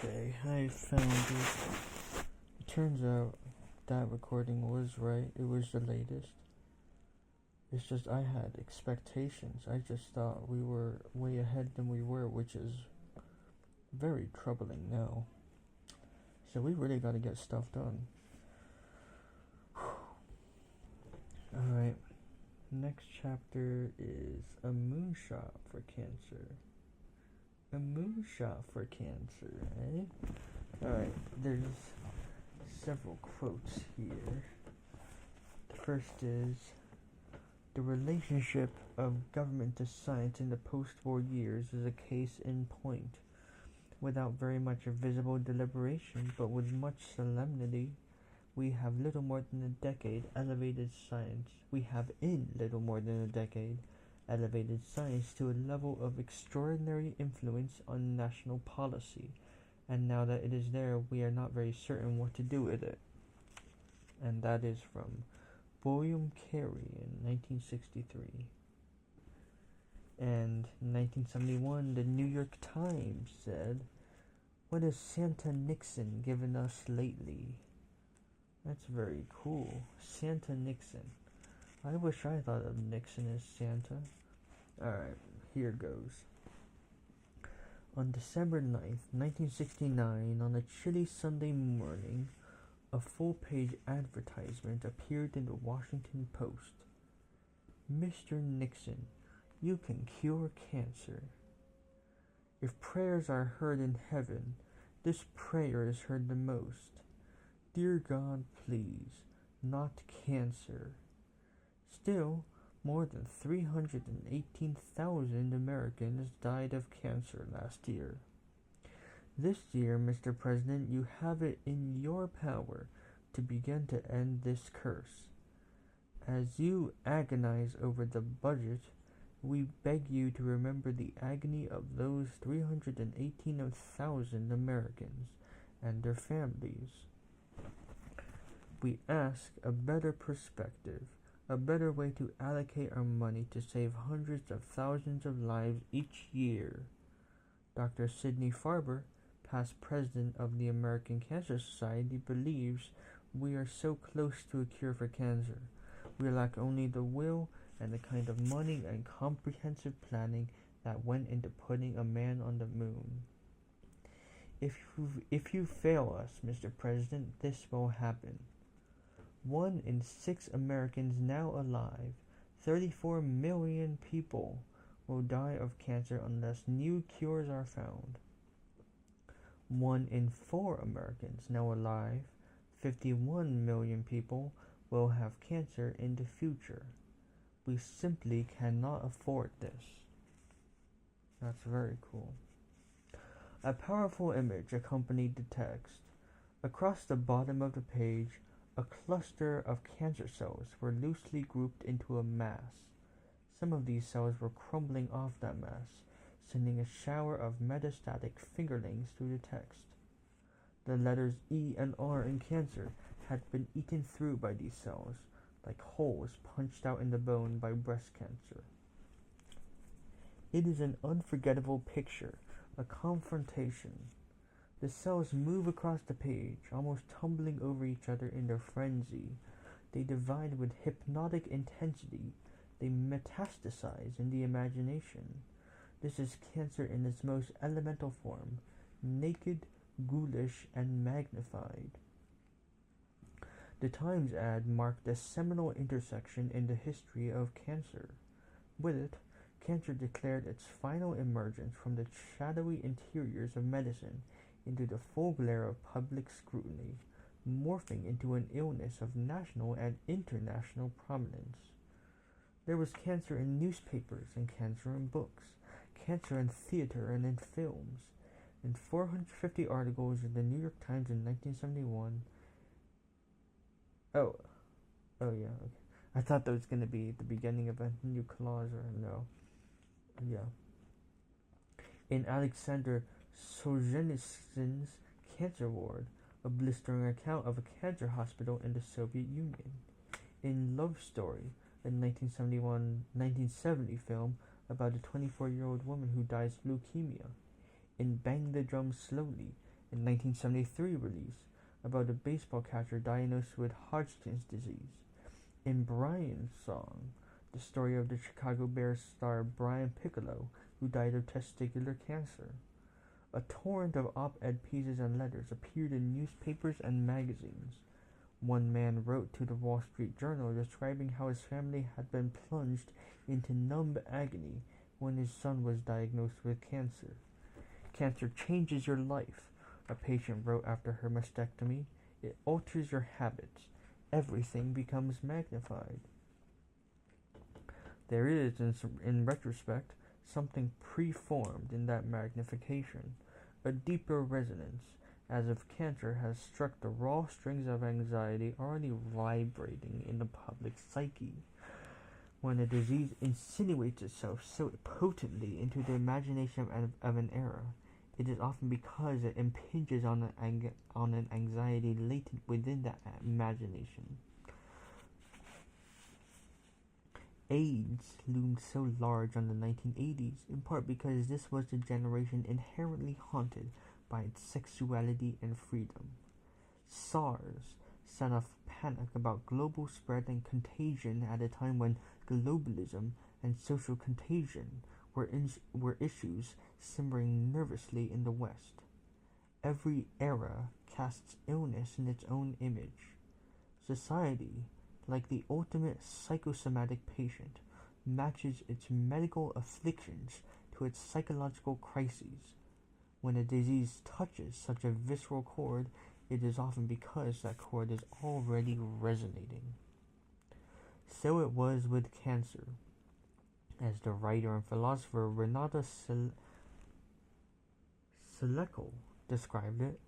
Okay, I found it. It turns out that recording was right. It was the latest. It's just I had expectations. I just thought we were way ahead than we were, which is very troubling now. So we really got to get stuff done. Alright, next chapter is a moonshot for cancer. A moonshot for cancer, eh? Alright, there's several quotes here. The first is, the relationship of government to science in the post-war years is a case in point. Without very much visible deliberation, but with much solemnity, we have in little more than a decade elevated science to a level of extraordinary influence on national policy, and now that it is there, we are not very certain what to do with it. And that is from William Carey in 1963. And in 1971, the New York Times said, "What has Santa Nixon given us lately?" That's very cool. Santa Nixon. I wish I thought of Nixon as Santa. Alright, here goes. On December 9th, 1969, on a chilly Sunday morning, a full-page advertisement appeared in the Washington Post. "Mr. Nixon, you can cure cancer. If prayers are heard in heaven, this prayer is heard the most. Dear God, please, not cancer." Still, more than 318,000 Americans died of cancer last year. This year, Mr. President, you have it in your power to begin to end this curse. As you agonize over the budget, we beg you to remember the agony of those 318,000 Americans and their families. We ask a better perspective, a better way to allocate our money to save hundreds of thousands of lives each year. Dr. Sidney Farber, past president of the American Cancer Society, believes we are so close to a cure for cancer. We lack only the will and the kind of money and comprehensive planning that went into putting a man on the moon. If you fail us, Mr. President, this will happen. 1 in 6 Americans now alive, 34 million people, will die of cancer unless new cures are found. 1 in 4 Americans now alive, 51 million people, will have cancer in the future. We simply cannot afford this. That's very cool. A powerful image accompanied the text. Across the bottom of the page, a cluster of cancer cells were loosely grouped into a mass. Some of these cells were crumbling off that mass, sending a shower of metastatic fingerlings through the text. The letters E and R in cancer had been eaten through by these cells, like holes punched out in the bone by breast cancer. It is an unforgettable picture, a confrontation. The cells move across the page, almost tumbling over each other in their frenzy. They divide with hypnotic intensity. They metastasize in the imagination. This is cancer in its most elemental form, naked, ghoulish, and magnified. The Times ad marked a seminal intersection in the history of cancer. With it, cancer declared its final emergence from the shadowy interiors of medicine into the full glare of public scrutiny, morphing into an illness of national and international prominence. There was cancer in newspapers and cancer in books, cancer in theater and in films. In 450 articles in the New York Times in 1971. Oh yeah, okay. I thought that was going to be the beginning of a new clause, or no. Yeah. In Alexander Solzhenitsyn's Cancer Ward, a blistering account of a cancer hospital in the Soviet Union. In Love Story, a 1970 film about a 24-year-old woman who dies of leukemia. In Bang the Drum Slowly, in 1973 release about a baseball catcher diagnosed with Hodgkin's disease. In Brian's Song, the story of the Chicago Bears star Brian Piccolo, who died of testicular cancer. A torrent of op-ed pieces and letters appeared in newspapers and magazines. One man wrote to the Wall Street Journal describing how his family had been plunged into numb agony when his son was diagnosed with cancer. Cancer changes your life, a patient wrote after her mastectomy. It alters your habits. Everything becomes magnified. There is, in retrospect, something preformed in that magnification, a deeper resonance, as if cancer has struck the raw strings of anxiety already vibrating in the public psyche. When a disease insinuates itself so potently into the imagination of an era, it is often because it impinges on an anxiety latent within that imagination. AIDS loomed so large on the 1980s, in part because this was the generation inherently haunted by its sexuality and freedom. SARS set off panic about global spread and contagion at a time when globalism and social contagion were issues simmering nervously in the West. Every era casts illness in its own image. Society, like the ultimate psychosomatic patient, matches its medical afflictions to its psychological crises. When a disease touches such a visceral chord, it is often because that chord is already resonating. So it was with cancer. As the writer and philosopher Renata Seleko described it,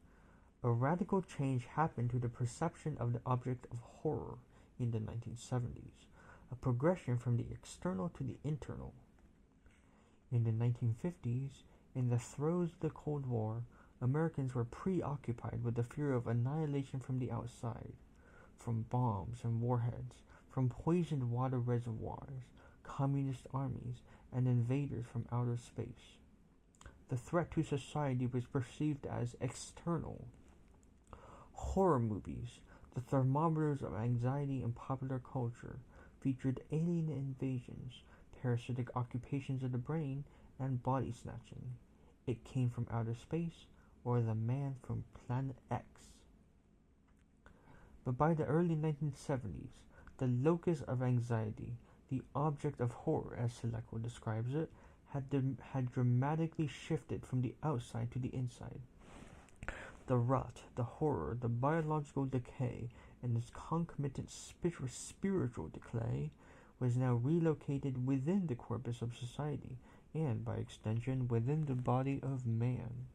a radical change happened to the perception of the object of horror in the 1970s, a progression from the external to the internal. In the 1950s, in the throes of the Cold War, Americans were preoccupied with the fear of annihilation from the outside, from bombs and warheads, from poisoned water reservoirs, communist armies, and invaders from outer space. The threat to society was perceived as external. Horror movies, the thermometers of anxiety in popular culture, featured alien invasions, parasitic occupations of the brain, and body snatching. It came from outer space, or the man from Planet X. But by the early 1970s, the locus of anxiety, the object of horror as Seleko describes it, had dramatically shifted from the outside to the inside. The rot, the horror, the biological decay, and its concomitant spiritual decay was now relocated within the corpus of society, and, by extension, within the body of man.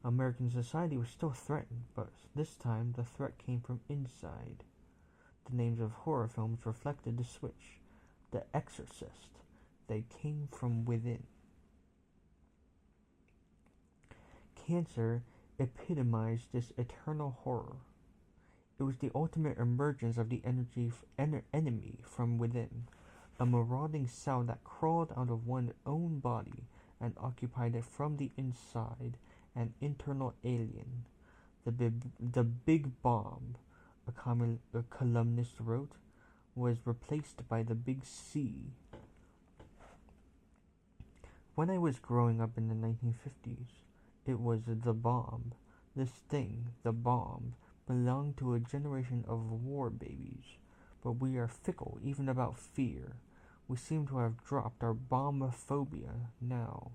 American society was still threatened, but this time the threat came from inside. The names of horror films reflected the switch. The Exorcist. They came from within. Cancer epitomized this eternal horror. It was the ultimate emergence of the enemy from within, a marauding cell that crawled out of one's own body and occupied it from the inside, an internal alien. The big bomb, a columnist wrote, was replaced by the big C. When I was growing up in the 1950s, it was the bomb. This thing, the bomb, belonged to a generation of war babies. But we are fickle even about fear. We seem to have dropped our bombophobia now,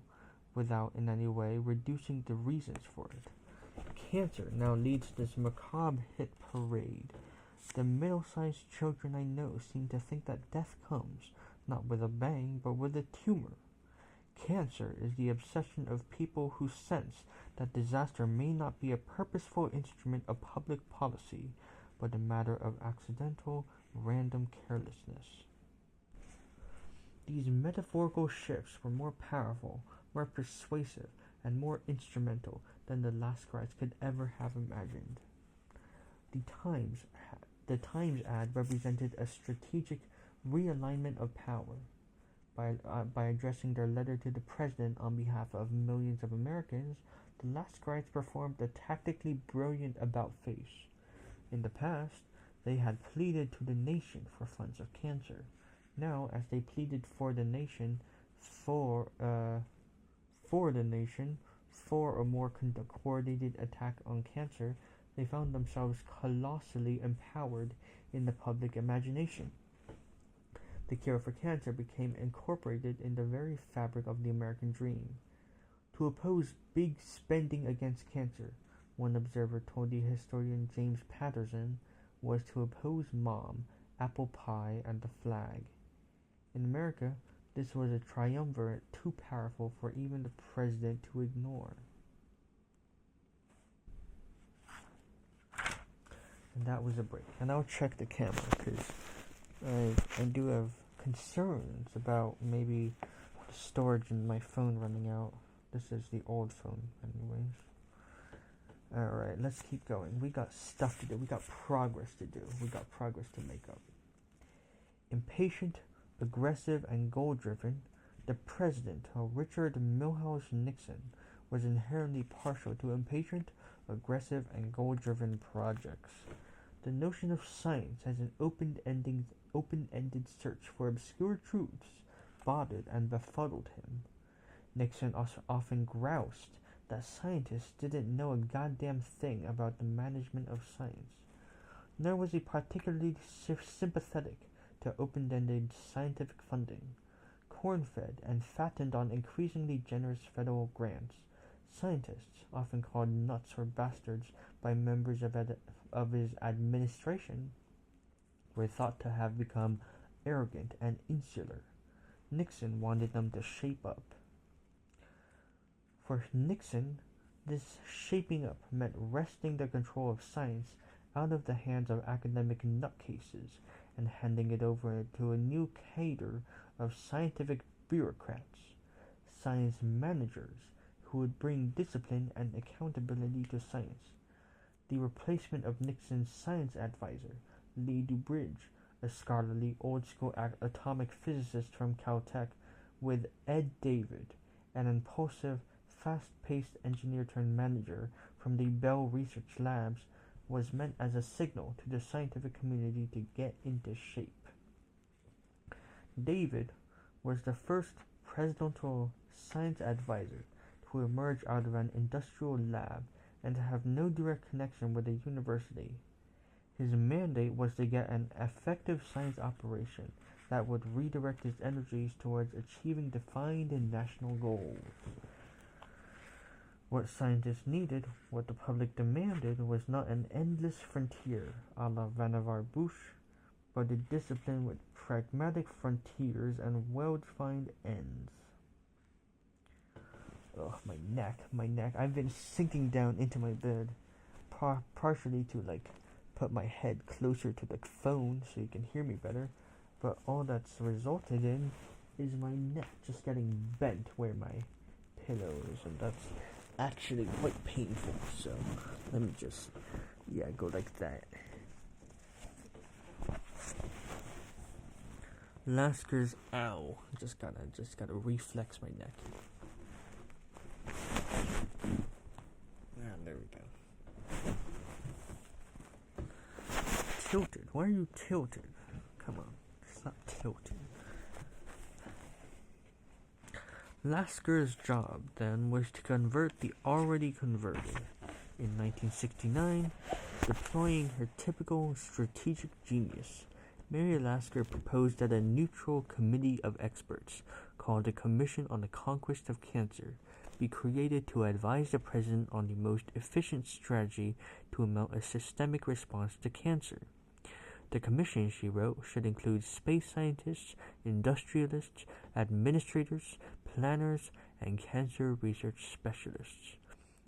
without in any way reducing the reasons for it. Cancer now leads this macabre hit parade. The middle-sized children I know seem to think that death comes, not with a bang, but with a tumor. Cancer is the obsession of people who sense that disaster may not be a purposeful instrument of public policy, but a matter of accidental, random carelessness. These metaphorical shifts were more powerful, more persuasive, and more instrumental than the Lascarites could ever have imagined. The Times ad represented a strategic realignment of power. By addressing their letter to the president on behalf of millions of Americans, the Laskerites performed a tactically brilliant about-face. In the past, they had pleaded to the nation for funds of cancer. Now, as they pleaded for the nation for the nation for a more coordinated attack on cancer, they found themselves colossally empowered in the public imagination. The cure for cancer became incorporated in the very fabric of the American dream. To oppose big spending against cancer, one observer told the historian James Patterson, was to oppose mom, apple pie, and the flag. In America, this was a triumvirate too powerful for even the president to ignore. And that was a break. And I'll check the camera because I do have concerns about maybe the storage in my phone running out. This is the old phone, anyways. Alright, let's keep going. We got stuff to do. We got progress to do. We got progress to make up. Impatient, aggressive, and goal-driven, the president, Richard Milhous Nixon, was inherently partial to impatient, aggressive, and goal-driven projects. The notion of science as an open-ended search for obscure truths bothered and befuddled him. Nixon also often groused that scientists didn't know a goddamn thing about the management of science. Nor was he particularly sympathetic to open-ended scientific funding. Corn-fed and fattened on increasingly generous federal grants, scientists, often called nuts or bastards by members of his administration, were thought to have become arrogant and insular. Nixon wanted them to shape up. For Nixon, this shaping up meant wresting the control of science out of the hands of academic nutcases and handing it over to a new cadre of scientific bureaucrats, science managers, who would bring discipline and accountability to science. The replacement of Nixon's science advisor, Lee Dubridge, a scholarly old-school atomic physicist from Caltech, with Ed David, an impulsive, fast-paced engineer-turned-manager from the Bell Research Labs, was meant as a signal to the scientific community to get into shape. David was the first presidential science advisor to emerge out of an industrial lab and to have no direct connection with a university. His mandate was to get an effective science operation that would redirect his energies towards achieving defined national goals. What scientists needed, what the public demanded, was not an endless frontier a la Vannevar Bush, but a discipline with pragmatic frontiers and well-defined ends. Ugh, my neck. I've been sinking down into my bed, partially to put my head closer to the phone so you can hear me better, but all that's resulted in is my neck just getting bent where my pillow is, and that's actually quite painful. So let me just go like that. Lasker's ow. Just gotta reflex my neck. There we go. Tilted. Why are you tilted? Come on, stop tilting. Lasker's job, then, was to convert the already converted. In 1969, deploying her typical strategic genius, Mary Lasker proposed that a neutral committee of experts, called the Commission on the Conquest of Cancer, be created to advise the president on the most efficient strategy to mount a systemic response to cancer. The commission, she wrote, should include space scientists, industrialists, administrators, planners, and cancer research specialists,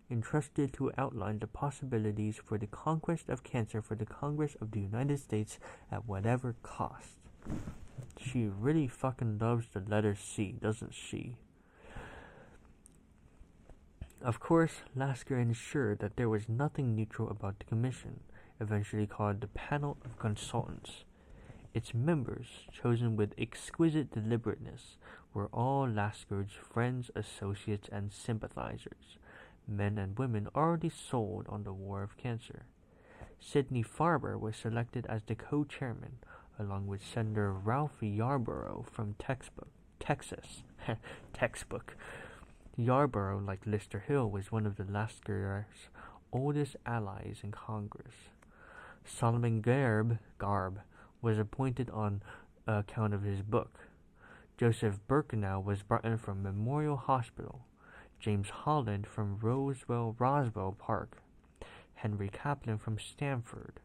entrusted to outline the possibilities for the conquest of cancer for the Congress of the United States at whatever cost. She really fucking loves the letter C, doesn't she? Of course, Lasker ensured that there was nothing neutral about the commission, eventually called the Panel of Consultants. Its members, chosen with exquisite deliberateness, were all Lasker's friends, associates, and sympathizers. men and women already sold on the war of cancer. Sidney Farber was selected as the co-chairman, along with Senator Ralph Yarborough from Texas. Textbook. Yarborough, like Lister Hill, was one of the Lasker's oldest allies in Congress. Solomon Garb was appointed on account of his book. Joseph Birkenau was brought in from Memorial Hospital. James Holland from Roswell Park. Henry Kaplan from Stanford.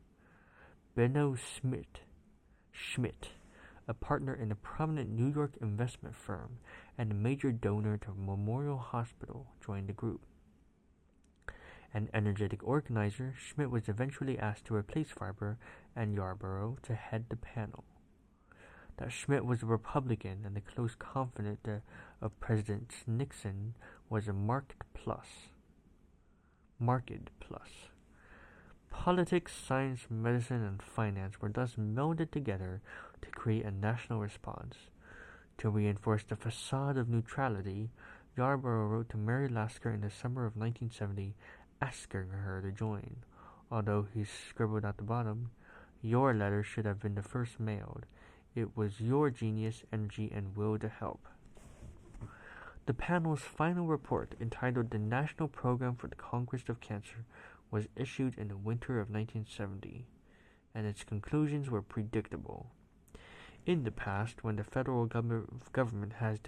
Benno Schmidt, a partner in a prominent New York investment firm and a major donor to Memorial Hospital, joined the group. An energetic organizer, Schmidt was eventually asked to replace Farber and Yarborough to head the panel. That Schmidt was a Republican and a close confidant of President Nixon was a marked plus. Politics, science, medicine, and finance were thus melded together to create a national response. To reinforce the facade of neutrality, Yarborough wrote to Mary Lasker in the summer of 1970, asking her to join. Although he scribbled at the bottom, "Your letter should have been the first mailed. It was your genius, energy, and will to help." The panel's final report, entitled "The National Program for the Conquest of Cancer," was issued in the winter of 1970, and its conclusions were predictable. In the past, when the federal government has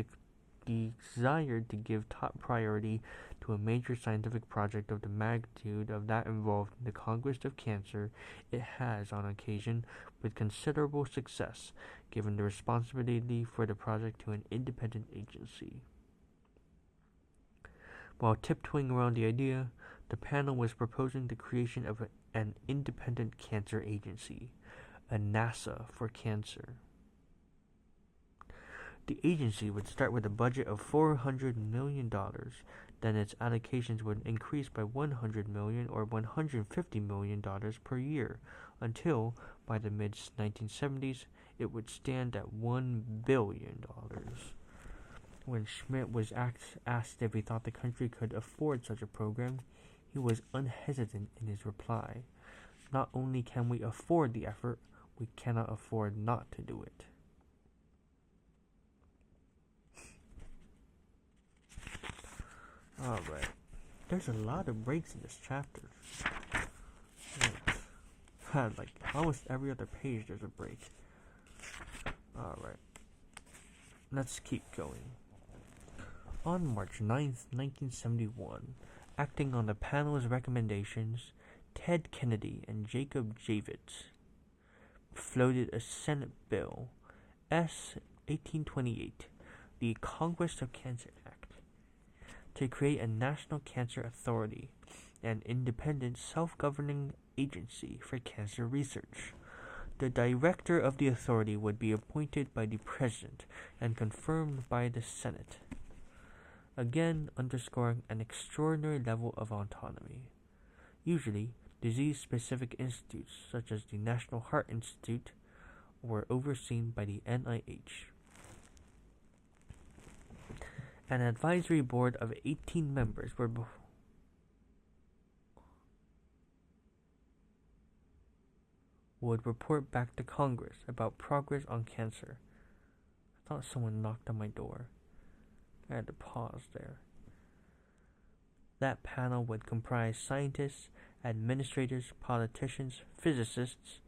desired to give top priority to a major scientific project of the magnitude of that involved in the conquest of cancer, it has, on occasion, with considerable success, given the responsibility for the project to an independent agency. While tiptoeing around the idea, the panel was proposing the creation of an independent cancer agency, a NASA for cancer. The agency would start with a budget of $400 million, then its allocations would increase by $100 million or $150 million per year, until, by the mid-1970s, it would stand at $1 billion. When Schmidt was asked if he thought the country could afford such a program, he was unhesitant in his reply. "Not only can we afford the effort, we cannot afford not to do it." Alright. There's a lot of breaks in this chapter. Like almost every other page there's a break. Alright. Let's keep going. On March 9th, 1971, acting on the panel's recommendations, Ted Kennedy and Jacob Javits floated a Senate bill, S. 1828, the Conquest of Cancer Act, to create a National Cancer Authority, an independent self-governing agency for cancer research. The director of the authority would be appointed by the President and confirmed by the Senate, again underscoring an extraordinary level of autonomy. Usually, disease-specific institutes, such as the National Heart Institute, were overseen by the NIH. An advisory board of 18 members would report back to Congress about progress on cancer. I thought someone knocked on my door. I had to pause there. That panel would comprise scientists, administrators, politicians, physicians,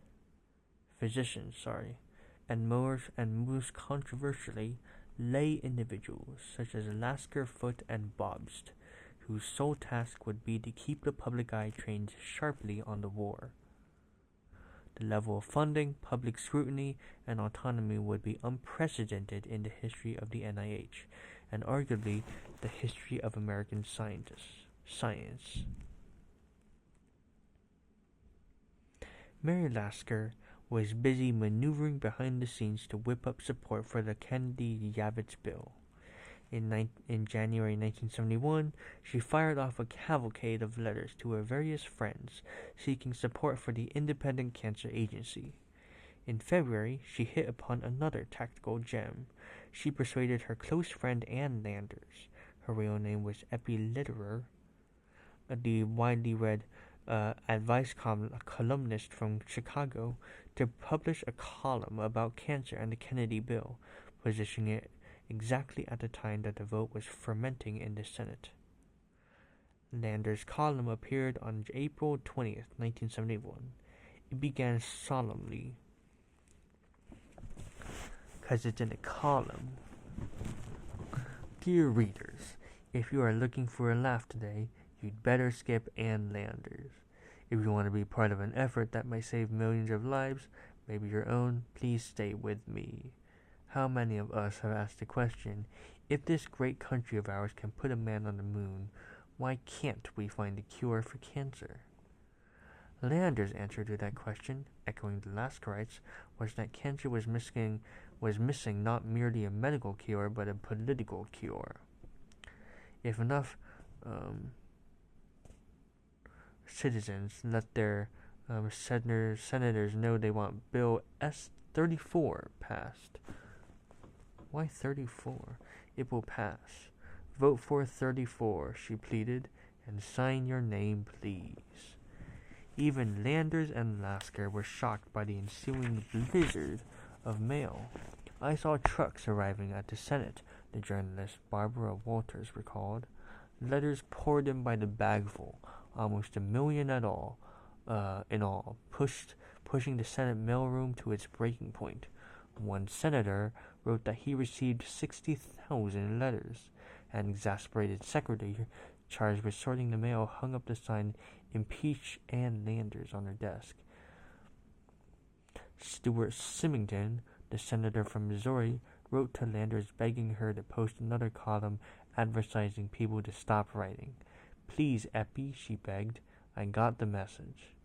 and most controversially, lay individuals such as Lasker, Foote, and Bobst, whose sole task would be to keep the public eye trained sharply on the war. The level of funding, public scrutiny, and autonomy would be unprecedented in the history of the NIH, and arguably the history of American science. Mary was busy maneuvering behind the scenes to whip up support for the Kennedy-Javits bill. In January 1971, she fired off a cavalcade of letters to her various friends seeking support for the Independent Cancer Agency. In February, she hit upon another tactical gem. She persuaded her close friend Ann Landers, her real name was Eppie Litterer, the widely read advice columnist from Chicago, to publish a column about cancer and the Kennedy bill, positioning it exactly at the time that the vote was fermenting in the Senate. Lander's column appeared on April 20th, 1971. It began solemnly, because it's in a column. Dear readers, if you are looking for a laugh today, you'd better skip Ann Landers. If you want to be part of an effort that might save millions of lives, maybe your own, please stay with me. How many of us have asked the question, if this great country of ours can put a man on the moon, why can't we find a cure for cancer? Landers' answer to that question, echoing the Laskerites, was that cancer was missing not merely a medical cure, but a political cure. If enough citizens let their senators know they want Bill S-34 passed. Why 34? It will pass. Vote for 34, she pleaded, and sign your name, please. Even Landers and Lasker were shocked by the ensuing blizzard of mail. I saw trucks arriving at the Senate, the journalist Barbara Walters recalled. Letters poured in by the bagful, almost 1 million in all, pushing the Senate mailroom to its breaking point. One senator wrote that he received 60,000 letters. An exasperated secretary charged with sorting the mail hung up the sign "Impeach Ann Landers" on her desk. Stuart Symington, the senator from Missouri, wrote to Landers begging her to post another column advertising people to stop writing. "Please, Eppie," she begged. "I got the message."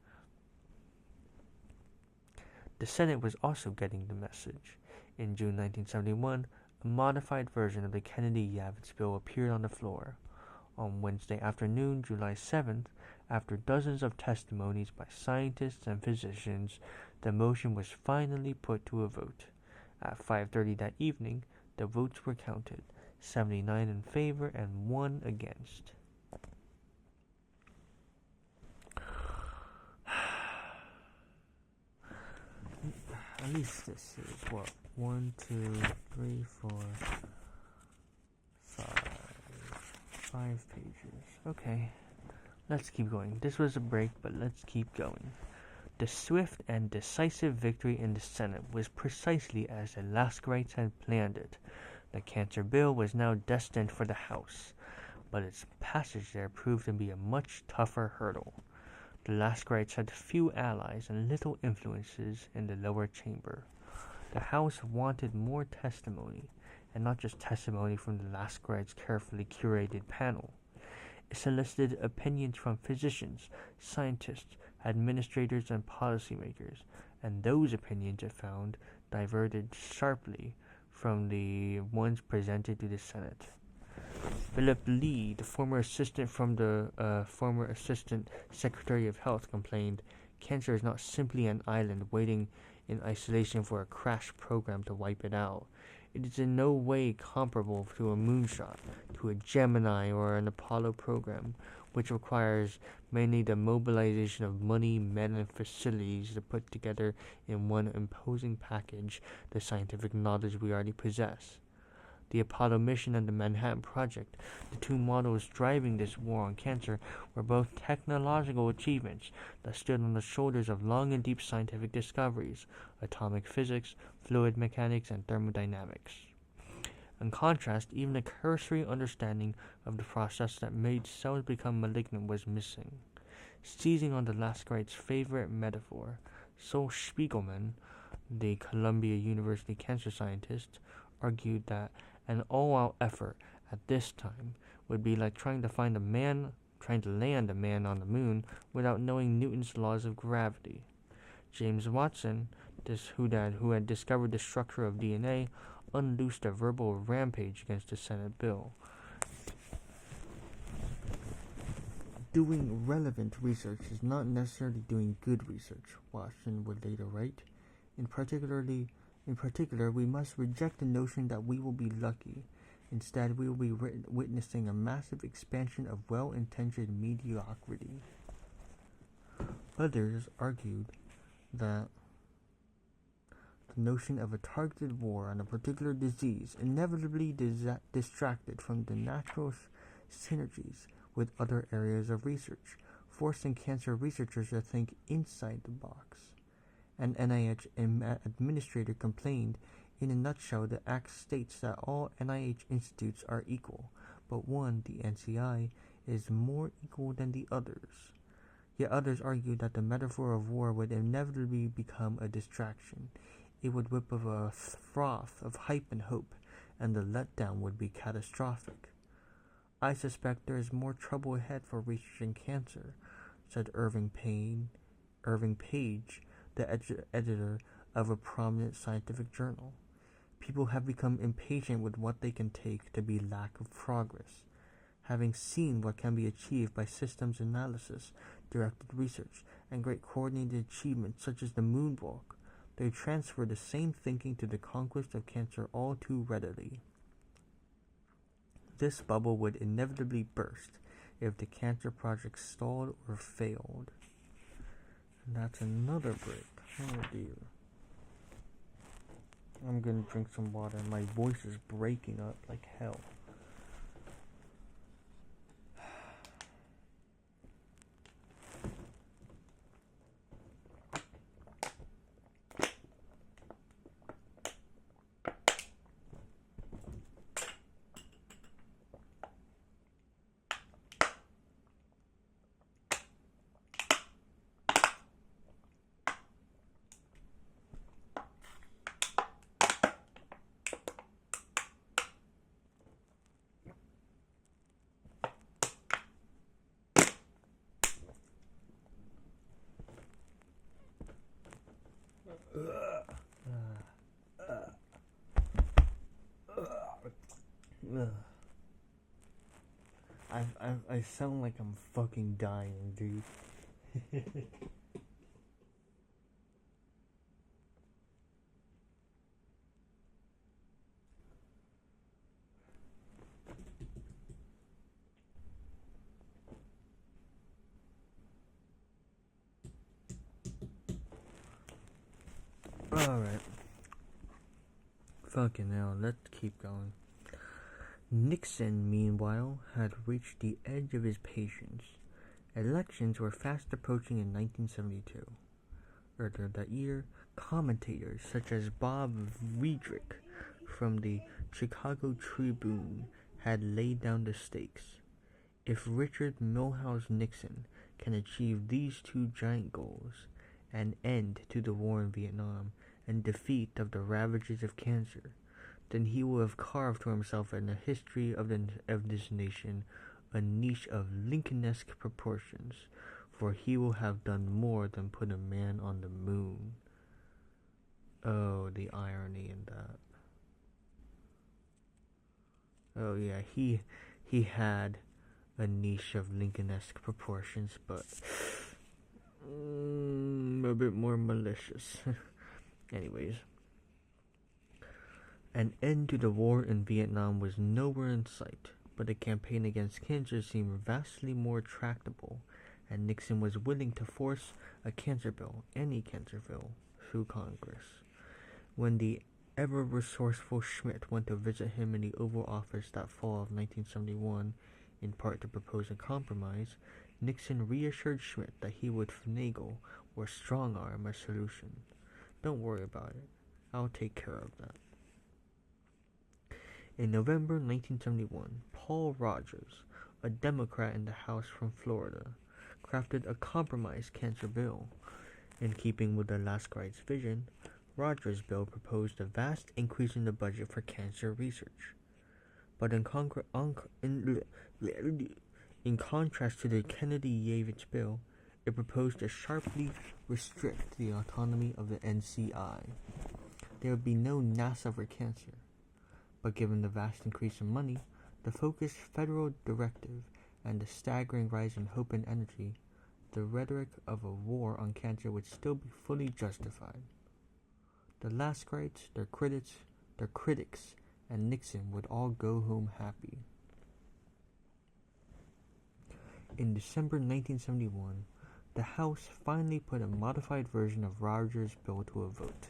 The Senate was also getting the message. In June 1971, a modified version of the Kennedy-Yavitz bill appeared on the floor. On Wednesday afternoon, July 7th, after dozens of testimonies by scientists and physicians, the motion was finally put to a vote. At 5:30 that evening, the votes were counted, 79 in favor and 1 against. At least this is what? 1, 2, 3, 4, 5 pages. Okay, let's keep going. This was a break, but let's keep going. The swift and decisive victory in the Senate was precisely as the Laskerites had planned it. The cancer bill was now destined for the House, but its passage there proved to be a much tougher hurdle. The Laskerites had few allies and little influences in the lower chamber. The House wanted more testimony, and not just testimony from the Laskerites' carefully curated panel. It solicited opinions from physicians, scientists, administrators, and policymakers, and those opinions, it found, diverged sharply from the ones presented to the Senate. Philip Lee, the former assistant Secretary of Health, complained, "Cancer is not simply an island waiting in isolation for a crash program to wipe it out. It is in no way comparable to a moonshot, to a Gemini or an Apollo program, which requires mainly the mobilization of money, men, and facilities to put together in one imposing package the scientific knowledge we already possess. The Apollo mission and the Manhattan Project, the two models driving this war on cancer, were both technological achievements that stood on the shoulders of long and deep scientific discoveries, atomic physics, fluid mechanics, and thermodynamics. In contrast, even a cursory understanding of the process that made cells become malignant was missing. Seizing on the Laskerites' favorite metaphor, Sol Spiegelman, the Columbia University cancer scientist, argued that an all-out effort at this time would be like trying to land a man on the moon without knowing Newton's laws of gravity. James Watson, who had discovered the structure of DNA, unloosed a verbal rampage against the Senate bill. Doing relevant research is not necessarily doing good research, Watson would later write. In particular, we must reject the notion that we will be lucky. Instead, we will be witnessing a massive expansion of well-intentioned mediocrity. Others argued that the notion of a targeted war on a particular disease inevitably distracted from the natural synergies with other areas of research, forcing cancer researchers to think inside the box. An NIH administrator complained, "In a nutshell, the Act states that all NIH institutes are equal, but one, the NCI, is more equal than the others." Yet others argued that the metaphor of war would inevitably become a distraction. It would whip up a froth of hype and hope, and the letdown would be catastrophic. "I suspect there is more trouble ahead for researching cancer," said Irving Page, the editor of a prominent scientific journal. "People have become impatient with what they can take to be lack of progress. Having seen what can be achieved by systems analysis, directed research, and great coordinated achievements such as the moonwalk, they transfer the same thinking to the conquest of cancer all too readily. This bubble would inevitably burst if the cancer project stalled or failed." And that's another break. Oh dear. I'm gonna drink some water. My voice is breaking up like hell. I sound like I'm fucking dying, dude. Alright. Fucking hell, let's keep going. Nixon, meanwhile, had reached the edge of his patience. Elections were fast approaching in 1972. Earlier that year, commentators such as Bob Friedrich from the Chicago Tribune had laid down the stakes. If Richard Milhous Nixon can achieve these two giant goals, an end to the war in Vietnam and defeat of the ravages of cancer, then he will have carved for himself in the history of this nation a niche of Lincolnesque proportions, for he will have done more than put a man on the moon. Oh, the irony in that. Oh yeah, he had a niche of Lincolnesque proportions, but a bit more malicious. Anyways. An end to the war in Vietnam was nowhere in sight, but the campaign against cancer seemed vastly more tractable, and Nixon was willing to force a cancer bill, any cancer bill, through Congress. When the ever-resourceful Schmidt went to visit him in the Oval Office that fall of 1971, in part to propose a compromise, Nixon reassured Schmidt that he would finagle or strong-arm a solution. "Don't worry about it. I'll take care of that." In November 1971, Paul Rogers, a Democrat in the House from Florida, crafted a compromise cancer bill. In keeping with the Lascarites' vision, Rogers' bill proposed a vast increase in the budget for cancer research. But in contrast to the Kennedy-Yates bill, it proposed to sharply restrict the autonomy of the NCI. There would be no NASA for cancer. But given the vast increase in money, the focused federal directive, and the staggering rise in hope and energy, the rhetoric of a war on cancer would still be fully justified. The Lascarites, their critics, and Nixon would all go home happy. In December 1971, the House finally put a modified version of Rogers' bill to a vote.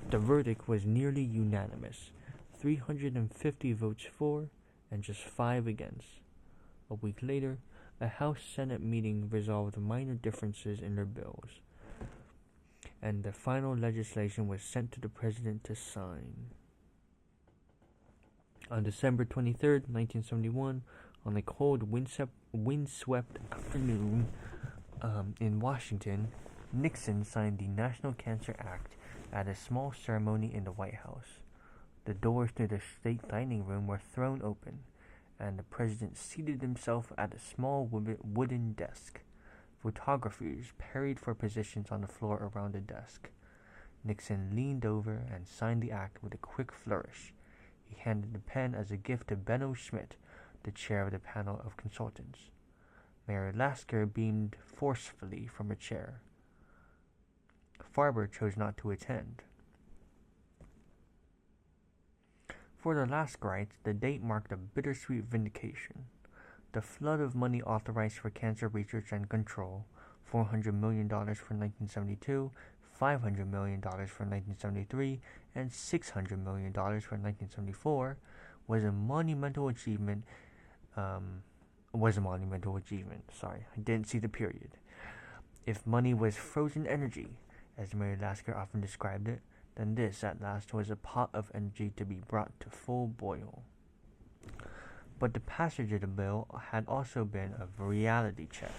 The verdict was nearly unanimous, 350 votes for and just 5 against. A week later, a House-Senate meeting resolved minor differences in their bills, and the final legislation was sent to the President to sign. On December 23, 1971, on a cold, windswept afternoon in Washington, Nixon signed the National Cancer Act at a small ceremony in the White House. The doors to the state dining room were thrown open, and the president seated himself at a small wooden desk. Photographers parried for positions on the floor around the desk. Nixon leaned over and signed the act with a quick flourish. He handed the pen as a gift to Benno Schmidt, the chair of the panel of consultants. Mary Lasker beamed forcefully from a chair. Farber chose not to attend. For the Laskerites, the date marked a bittersweet vindication. The flood of money authorized for cancer research and control, $400 million for 1972, $500 million for 1973, and $600 million for 1974, was a monumental achievement. Sorry, I didn't see the period. If money was frozen energy, as Mary Lasker often described it, then this, at last, was a pot of energy to be brought to full boil. But the passage of the bill had also been a reality check.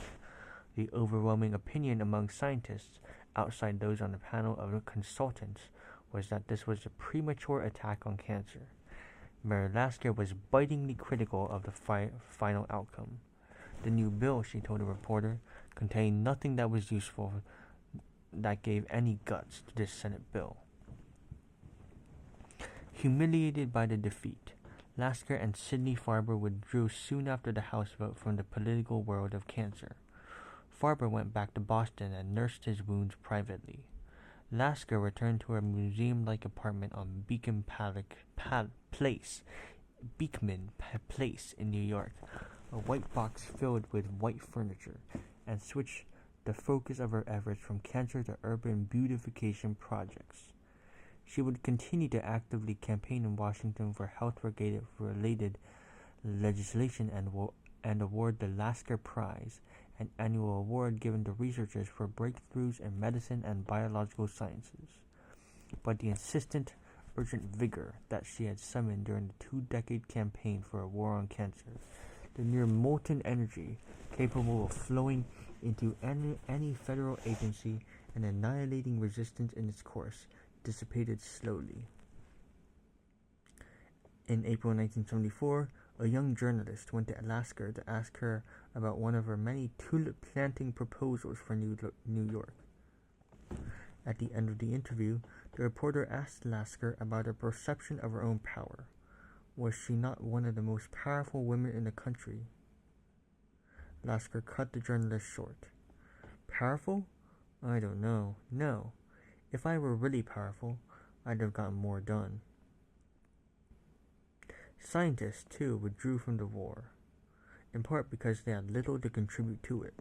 The overwhelming opinion among scientists, outside those on the panel of consultants, was that this was a premature attack on cancer. Mary Lasker was bitingly critical of the final outcome. The new bill, she told a reporter, contained nothing that was useful that gave any guts to this Senate bill. Humiliated by the defeat, Lasker and Sidney Farber withdrew soon after the House vote from the political world of cancer. Farber went back to Boston and nursed his wounds privately. Lasker returned to her museum-like apartment on Beekman Place in New York, a white box filled with white furniture, and switched the focus of her efforts from cancer to urban beautification projects. She would continue to actively campaign in Washington for health-related legislation and award the Lasker Prize, an annual award given to researchers for breakthroughs in medicine and biological sciences. But the insistent, urgent vigor that she had summoned during the 2-decade campaign for a war on cancer, the near molten energy capable of flowing into any federal agency and annihilating resistance in its course, dissipated slowly. In April 1974, a young journalist went to Lasker to ask her about one of her many tulip-planting proposals for New York. At the end of the interview, the reporter asked Lasker about her perception of her own power. Was she not one of the most powerful women in the country? Lasker cut the journalist short. Powerful? I don't know. No. If I were really powerful, I'd have gotten more done. Scientists, too, withdrew from the war, in part because they had little to contribute to it.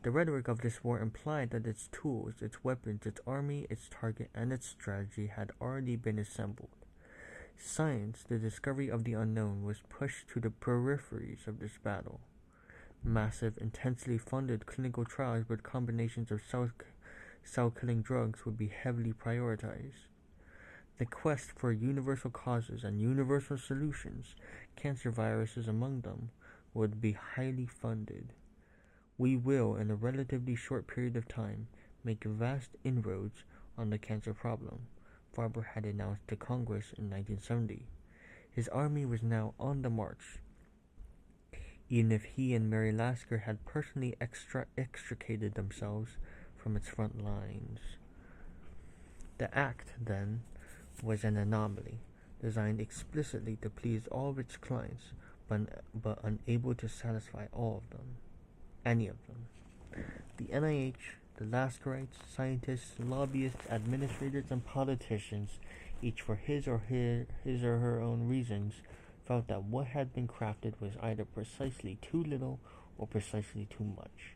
The rhetoric of this war implied that its tools, its weapons, its army, its target, and its strategy had already been assembled. Science, the discovery of the unknown, was pushed to the peripheries of this battle. Massive, intensely funded clinical trials with combinations of cell-killing drugs would be heavily prioritized. The quest for universal causes and universal solutions, cancer viruses among them, would be highly funded. We will, in a relatively short period of time, make vast inroads on the cancer problem, Farber had announced to Congress in 1970. His army was now on the march. Even if he and Mary Lasker had personally extricated themselves from its front lines. The act, then, was an anomaly, designed explicitly to please all of its clients, but unable to satisfy all of them. Any of them. The NIH, the Laskerites, scientists, lobbyists, administrators, and politicians each for his or her own reasons, felt that what had been crafted was either precisely too little or precisely too much.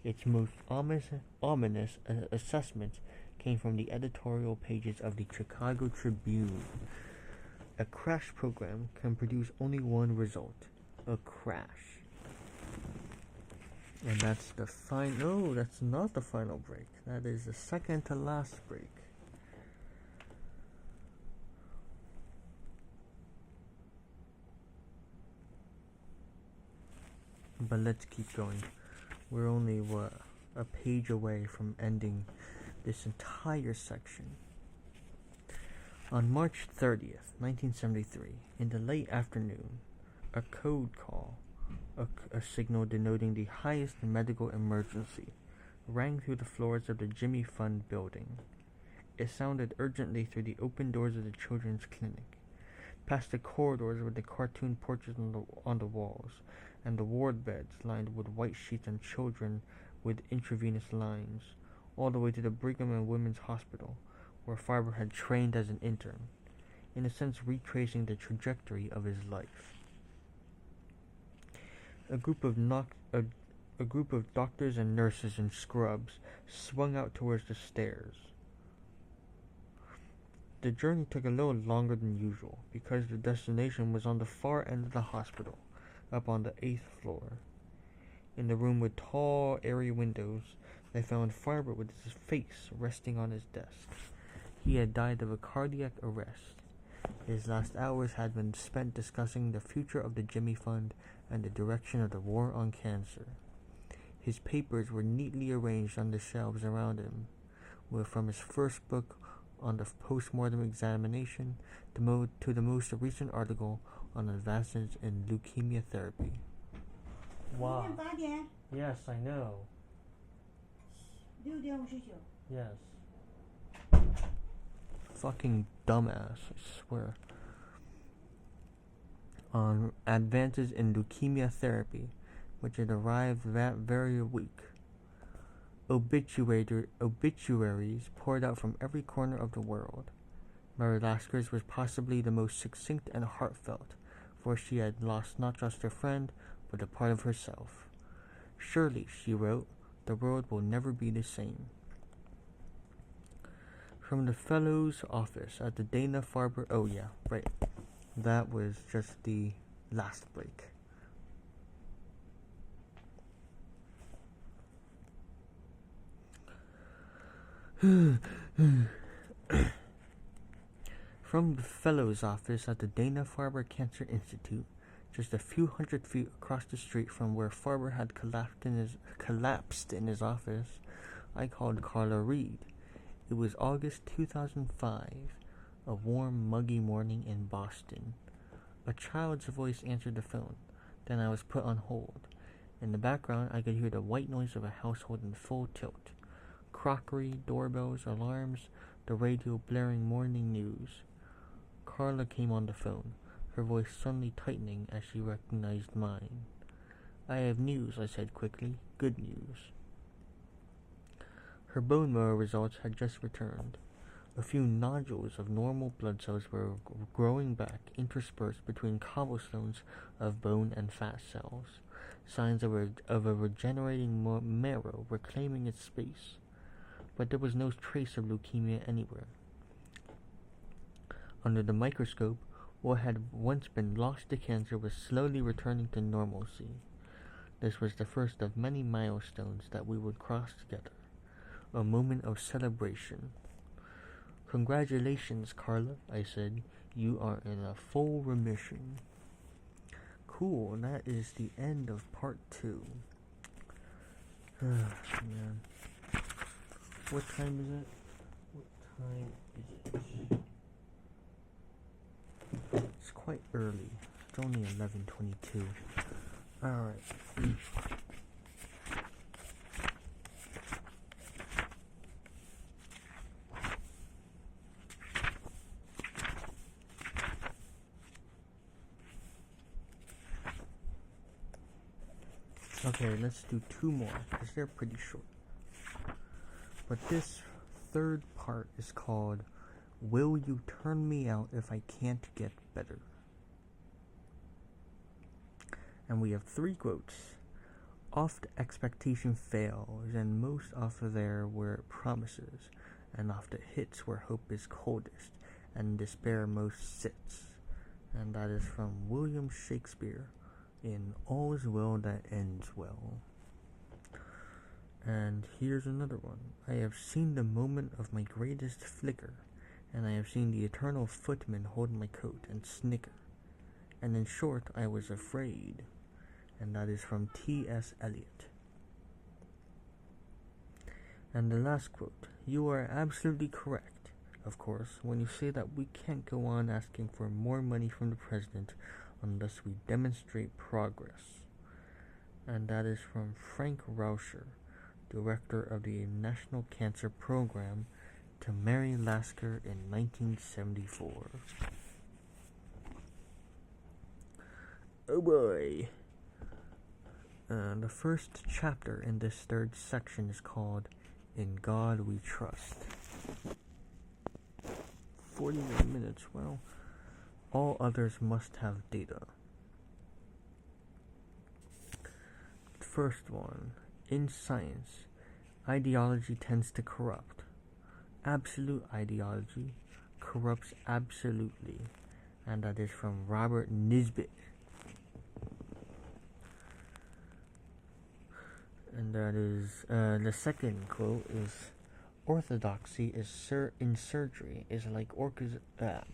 Its most ominous assessment came from the editorial pages of the Chicago Tribune. A crash program can produce only one result: a crash. And that's the final. No, that's not the final break. That is the second to last break. But let's keep going. We're only, a page away from ending this entire section. On March 30th, 1973, in the late afternoon, a code call, a signal denoting the highest medical emergency, rang through the floors of the Jimmy Fund building. It sounded urgently through the open doors of the children's clinic, past the corridors with the cartoon portraits on the walls, and the ward beds lined with white sheets and children with intravenous lines, all the way to the Brigham and Women's Hospital, where Farber had trained as an intern, in a sense retracing the trajectory of his life. A group of doctors and nurses in scrubs swung out towards the stairs. The journey took a little longer than usual, because the destination was on the far end of the hospital, up on the 8th floor. In the room with tall, airy windows, they found Farber with his face resting on his desk. He had died of a cardiac arrest. His last hours had been spent discussing the future of the Jimmy Fund and the direction of the war on cancer. His papers were neatly arranged on the shelves around him, from his first book on the post-mortem examination to the most recent article on advances in leukemia therapy. Wow. Yes, I know. Yes. Fucking dumbass, I swear. On advances in leukemia therapy, which had arrived that very week. Obituaries poured out from every corner of the world. Mary Lasker's was possibly the most succinct and heartfelt, for she had lost not just her friend, but a part of herself. Surely, she wrote, the world will never be the same. From the fellow's office at the Dana-Farber... Oh yeah, right. That was just the last break. From the fellow's office at the Dana-Farber Cancer Institute, just a few hundred feet across the street from where Farber had collapsed in his office, I called Carla Reed. It was August 2005, a warm, muggy morning in Boston. A child's voice answered the phone. Then I was put on hold. In the background, I could hear the white noise of a household in full tilt. Crockery, doorbells, alarms, the radio blaring morning news. Carla came on the phone, her voice suddenly tightening as she recognized mine. I have news, I said quickly. Good news. Her bone marrow results had just returned. A few nodules of normal blood cells were growing back, interspersed between cobblestones of bone and fat cells. Signs of a regenerating marrow reclaiming its space. But there was no trace of leukemia anywhere. Under the microscope, what had once been lost to cancer was slowly returning to normalcy. This was the first of many milestones that we would cross together. A moment of celebration. Congratulations, Carla, I said. You are in a full remission. Cool, that is the end of part 2. Man. What time is it? It's quite early. It's only 11:22. Alright. Okay, let's do 2 more, because they're pretty short. But this third part is called Will you turn me out if I can't get better? And we have 3 quotes. Oft expectation fails, and most often there where it promises, and oft it hits where hope is coldest, and despair most sits. And that is from William Shakespeare in All's Well That Ends Well. And here's another one. I have seen the moment of my greatest flicker, and I have seen the eternal footman hold my coat and snicker. And in short, I was afraid. And that is from T.S. Eliot. And the last quote. You are absolutely correct, of course, when you say that we can't go on asking for more money from the president unless we demonstrate progress. And that is from Frank Rauscher, director of the National Cancer Program, to Mary Lasker in 1974. Oh boy. The first chapter in this 3rd section is called In God We Trust. 49 minutes, well, all others must have data. First one, in science, ideology tends to corrupt. Absolute ideology corrupts absolutely, and that is from Robert Nisbet. And that is, the second quote is, orthodoxy in surgery is like let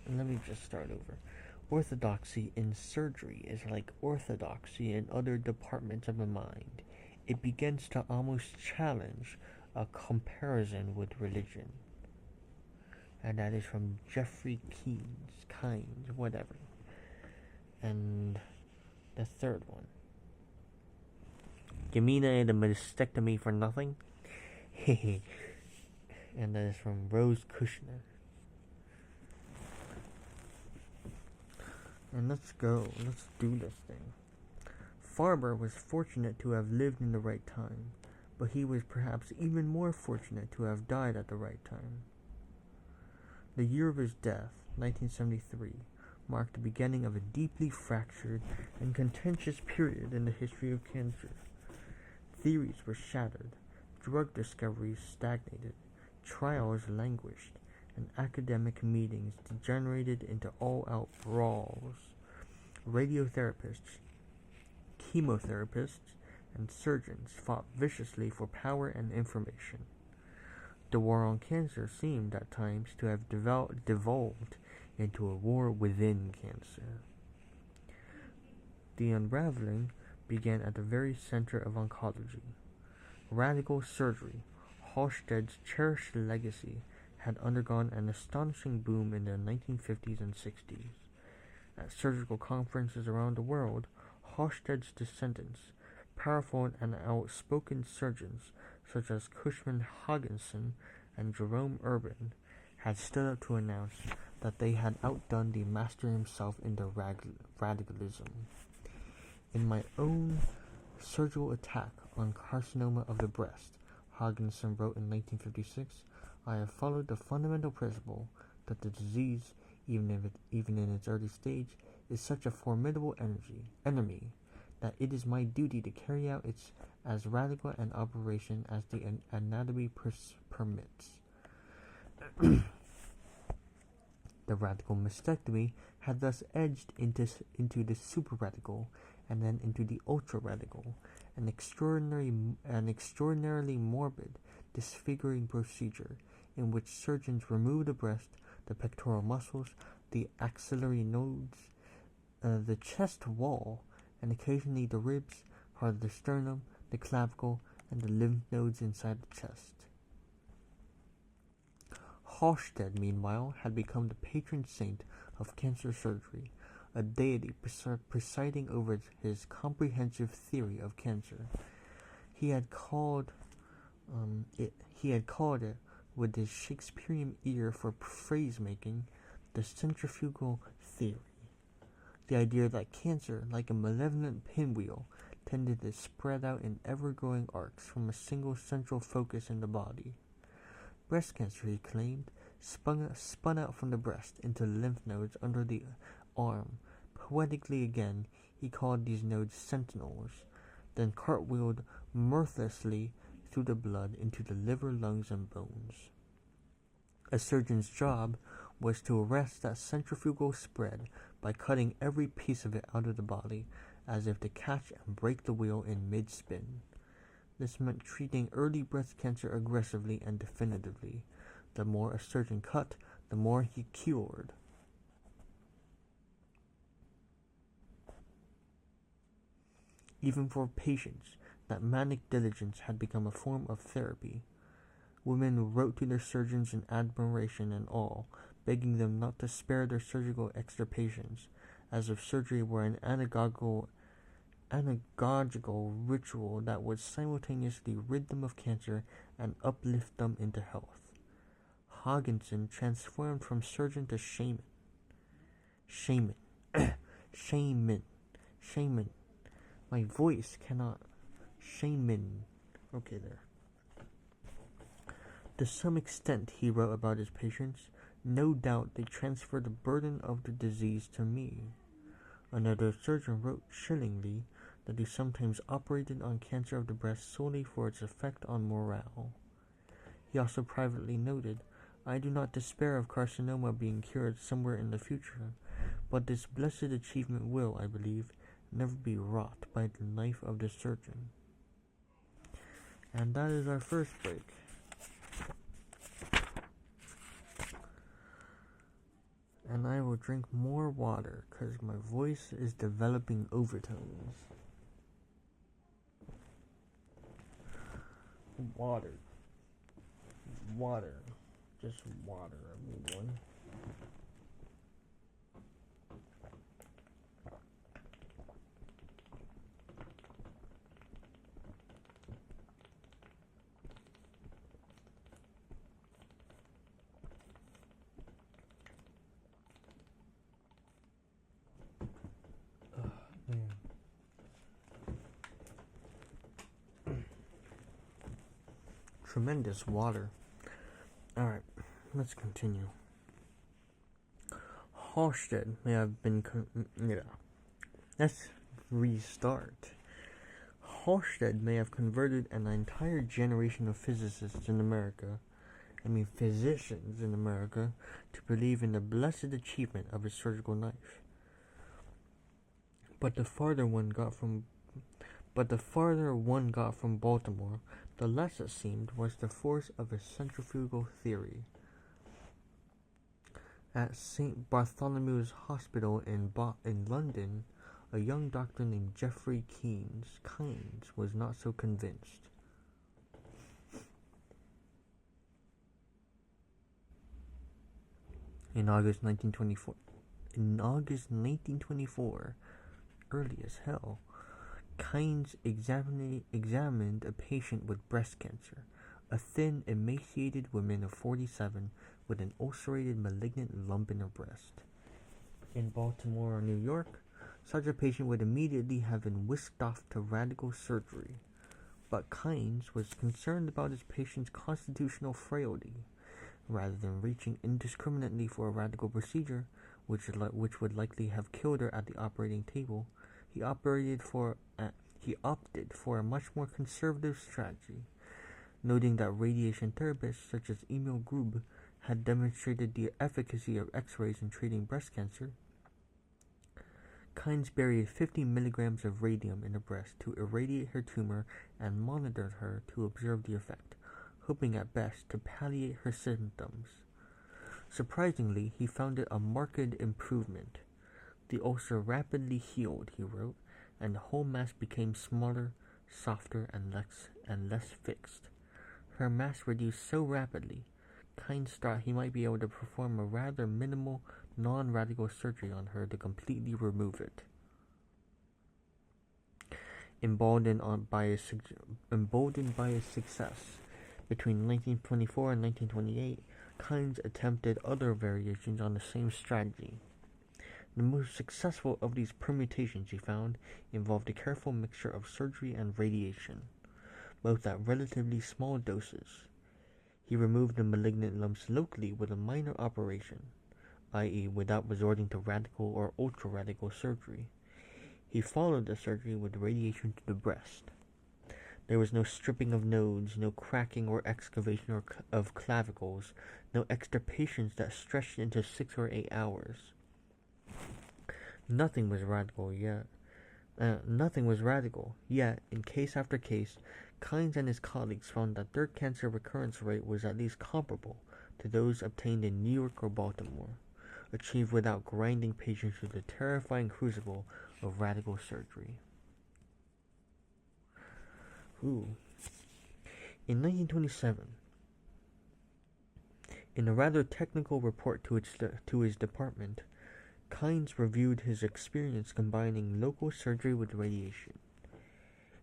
me just start over. Orthodoxy in surgery is like orthodoxy in other departments of the mind. It begins to almost challenge a comparison with religion. And that is from Jeffrey Kynes, whatever. And the third one. You mean I had a mastectomy for nothing? And that is from Rose Kushner. And let's do this thing. Farber was fortunate to have lived in the right time, but he was perhaps even more fortunate to have died at the right time. The year of his death, 1973, marked the beginning of a deeply fractured and contentious period in the history of cancer. Theories were shattered, drug discoveries stagnated, trials languished, and academic meetings degenerated into all-out brawls. Radiotherapists, chemotherapists, and surgeons fought viciously for power and information. The war on cancer seemed at times to have devolved into a war within cancer. The unraveling began at the very center of oncology. Radical surgery, Halsted's cherished legacy, had undergone an astonishing boom in the 1950s and 60s. At surgical conferences around the world, Halsted's descendants, powerful and outspoken surgeons such as Cushman Hogginson and Jerome Urban, had stood up to announce that they had outdone the master himself in their radicalism. In my own surgical attack on carcinoma of the breast, Hogginson wrote in 1956, I have followed the fundamental principle that the disease, even in its early stage, is such a formidable enemy, that it is my duty to carry out its as radical an operation as the anatomy permits. The radical mastectomy had thus edged into the super radical, and then into the ultra radical, an extraordinarily morbid, disfiguring procedure in which surgeons remove the breast, the pectoral muscles, the axillary nodes, the chest wall, and occasionally the ribs, part of the sternum, the clavicle, and the lymph nodes inside the chest. Halsted, meanwhile, had become the patron saint of cancer surgery, a deity presiding over his comprehensive theory of cancer. He had called it, with his Shakespearean ear for phrase-making, the centrifugal theory. The idea that cancer, like a malevolent pinwheel, tended to spread out in ever-growing arcs from a single central focus in the body. Breast cancer, he claimed, spun out from the breast into lymph nodes under the arm. Poetically again, he called these nodes sentinels, then cartwheeled mirthlessly through the blood into the liver, lungs, and bones. A surgeon's job was to arrest that centrifugal spread by cutting every piece of it out of the body, as if to catch and break the wheel in mid-spin. This meant treating early breast cancer aggressively and definitively. The more a surgeon cut, the more he cured. Even for patients, that manic diligence had become a form of therapy. Women wrote to their surgeons in admiration and awe, begging them not to spare their surgical extirpations, as if surgery were an anagogical ritual that would simultaneously rid them of cancer and uplift them into health. Hogginson transformed from surgeon to shaman. Shaman. My voice cannot. Shaman. Okay, there. To some extent, he wrote about his patients, no doubt they transferred the burden of the disease to me. Another surgeon wrote chillingly that he sometimes operated on cancer of the breast solely for its effect on morale. He also privately noted, I do not despair of carcinoma being cured somewhere in the future, but this blessed achievement will, I believe, never be wrought by the knife of the surgeon. And that is our first break. And I will drink more water because my voice is developing overtones. Water. Just water, everyone. Tremendous water. Alright, let's continue. Halsted may have been let's restart. Halsted may have converted an entire generation of physicians in America, physicians in America, to believe in the blessed achievement of his surgical knife. But the farther one got from Baltimore, the less it seemed was the force of his centrifugal theory. At St. Bartholomew's Hospital in London, a young doctor named Geoffrey Kynes was not so convinced. In August 1924, early as hell, Kynes examined a patient with breast cancer, a thin, emaciated woman of 47 with an ulcerated malignant lump in her breast. In Baltimore or New York, such a patient would immediately have been whisked off to radical surgery. But Kynes was concerned about his patient's constitutional frailty. Rather than reaching indiscriminately for a radical procedure, which would likely have killed her at the operating table, he opted for a much more conservative strategy. Noting that radiation therapists such as Emil Grube had demonstrated the efficacy of X-rays in treating breast cancer, Kynes buried 50 milligrams of radium in her breast to irradiate her tumor and monitored her to observe the effect, hoping at best to palliate her symptoms. Surprisingly, he found it a marked improvement. The ulcer rapidly healed, he wrote, and the whole mass became smaller, softer, and less fixed. Her mass reduced so rapidly, Kynes thought he might be able to perform a rather minimal, non-radical surgery on her to completely remove it. Emboldened by his success, between 1924 and 1928, Kynes attempted other variations on the same strategy. The most successful of these permutations, he found, involved a careful mixture of surgery and radiation, both at relatively small doses. He removed the malignant lumps locally with a minor operation, i.e., without resorting to radical or ultra-radical surgery. He followed the surgery with radiation to the breast. There was no stripping of nodes, no cracking or excavation of clavicles, no extirpations that stretched into 6 or 8 hours. Nothing was radical, yet in case after case, Kynes and his colleagues found that their cancer recurrence rate was at least comparable to those obtained in New York or Baltimore, achieved without grinding patients through the terrifying crucible of radical surgery. In 1927, in a rather technical report to his department, Kynes reviewed his experience combining local surgery with radiation.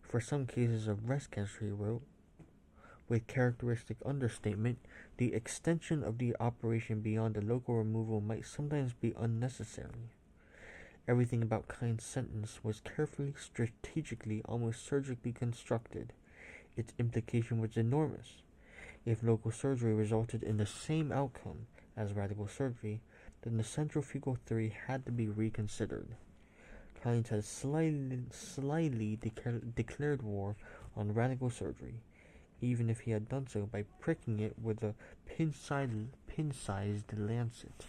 For some cases of breast cancer, he wrote, with characteristic understatement, the extension of the operation beyond the local removal might sometimes be unnecessary. Everything about Kynes' sentence was carefully, strategically, almost surgically constructed. Its implication was enormous. If local surgery resulted in the same outcome as radical surgery, then the centrifugal theory had to be reconsidered. Kynes had slyly declared war on radical surgery, even if he had done so by pricking it with a pin-sized lancet.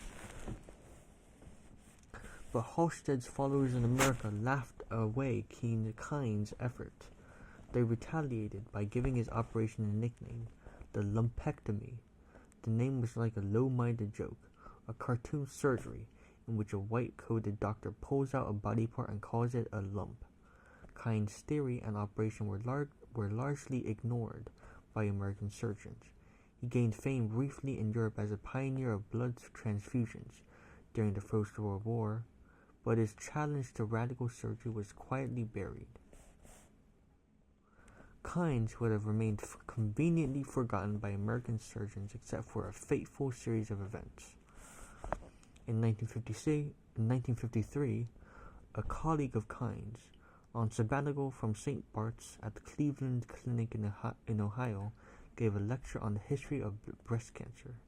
But Halsted's followers in America laughed away Kynes' effort. They retaliated by giving his operation a nickname, the lumpectomy. The name was like a low-minded joke, a cartoon surgery in which a white-coated doctor pulls out a body part and calls it a lump. Kynes' theory and operation were largely ignored by American surgeons. He gained fame briefly in Europe as a pioneer of blood transfusions during the First World War, but his challenge to radical surgery was quietly buried. Kynes would have remained conveniently forgotten by American surgeons except for a fateful series of events. In 1953, a colleague of Kynes, on sabbatical from St. Bart's at the Cleveland Clinic in Ohio, gave a lecture on the history of breast cancer,